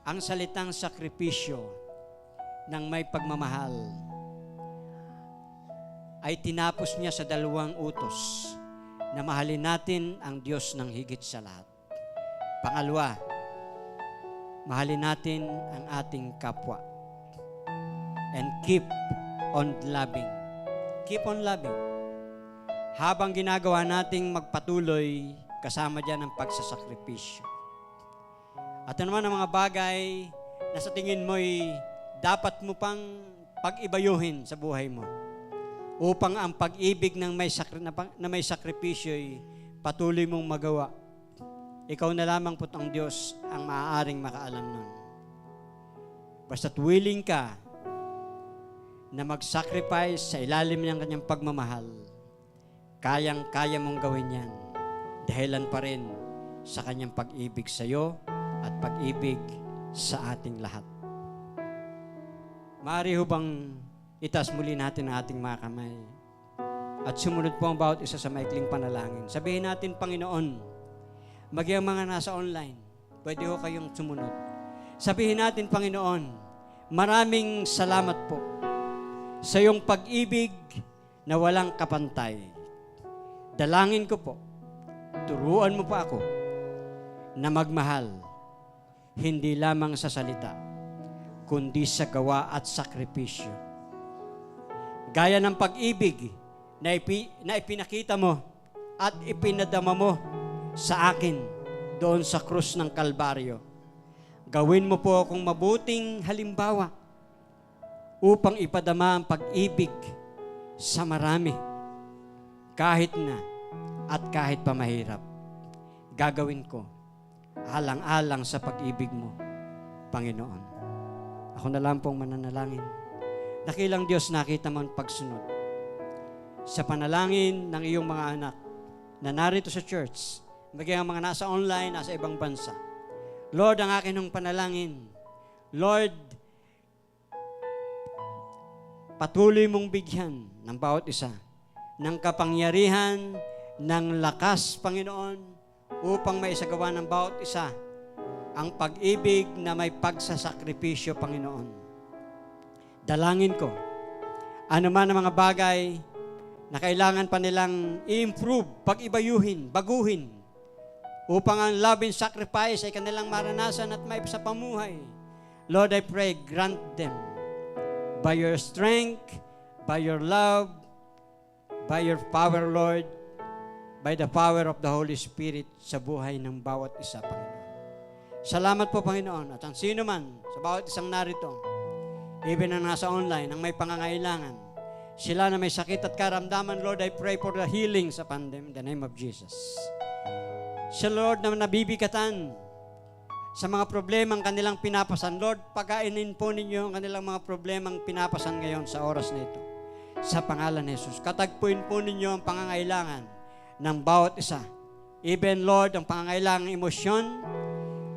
Speaker 1: ang salitang sakripisyo ng may pagmamahal ay tinapos niya sa 2 utos na mahalin natin ang Diyos ng higit sa lahat. Pangalawa, mahalin natin ang ating kapwa. And keep on loving. Keep on loving. Habang ginagawa nating magpatuloy, kasama dyan ang pagsasakripisyo. At ano naman ang mga bagay na sa tingin mo'y dapat mo pang pag-ibayuhin sa buhay mo upang ang pag-ibig ng may sakripisyo'y patuloy mong magawa. Ikaw na lamang po ang Diyos ang maaaring makaalam nun. Basta't willing ka na mag-sacrifice sa ilalim ng kanyang pagmamahal, kayang-kaya mong gawin yan. Dahilan pa rin sa kanyang pag-ibig sa iyo at pag-ibig sa ating lahat. Maaari ho bang itaas muli natin ang ating mga kamay at sumunod po ang bawat isa sa maikling panalangin. Sabihin natin, Panginoon, maging mga nasa online, pwede ho kayong sumunod. Sabihin natin, Panginoon, maraming salamat po sa iyong pag-ibig na walang kapantay. Dalangin ko po, turuan mo pa ako na magmahal, hindi lamang sa salita, kundi sa gawa at sakripisyo. Gaya ng pag-ibig na ipinakita mo at ipinadama mo sa akin doon sa krus ng Kalbaryo. Gawin mo po akong mabuting halimbawa upang ipadama ang pag-ibig sa marami, kahit na at kahit pa mahirap. Gagawin ko alang-alang sa pag-ibig mo, Panginoon. Ako na lang pong mananalangin. Dakilang Diyos, nakita mo ang pagsunod sa panalangin ng iyong mga anak na narito sa church, maging ang mga nasa online, nasa ibang bansa. Lord, ang akin ng panalangin, Lord, patuloy mong bigyan ng bawat isa ng kapangyarihan, ng lakas, Panginoon, upang maisagawa ng bawat isa ang pag-ibig na may pagsasakripisyo, Panginoon. Dalangin ko, ano man ang mga bagay na kailangan pa nilang i-improve, pag-ibayuhin, baguhin, upang ang love and sacrifice ay kanilang maranasan at may sa pamuhay. Lord, I pray, grant them by your strength, by your love, by your power, Lord, by the power of the Holy Spirit sa buhay ng bawat isa, Panginoon. Salamat po, Panginoon, at ang sino man sa bawat isang narito, even ang nasa online, ang may pangangailangan, sila na may sakit at karamdaman, Lord, I pray for the healing sa pandem in the name of Jesus. Sa Lord na nabibigatan sa mga problemang kanilang pinapasan, Lord, pagkainin po ninyo ang kanilang mga problemang pinapasan ngayon sa oras na ito. Sa pangalan ni Jesus, katagpuin po ninyo ang pangangailangan ng bawat isa. Even, Lord, ang pangangailangan emosyon,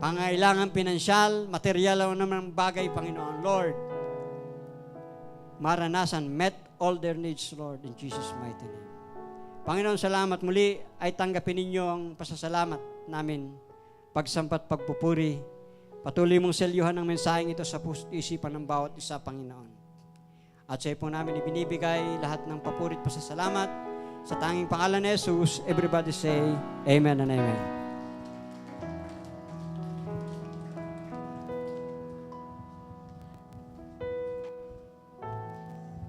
Speaker 1: pangangailangan pinansyal, material o naman bagay, Panginoon. Lord, maranasan, met all their needs, Lord, in Jesus' mighty name. Panginoon, salamat muli ay tanggapin ninyo ang pasasalamat namin, pagsampat, pagpupuri. Patuloy mong selyuhan ang mensaheng ito sa puso't isipan ng bawat isa, Panginoon. At sa iyo po namin ibinibigay lahat ng papuri at pasasalamat sa tanging pangalan ni Jesus. Everybody say, Amen and Amen.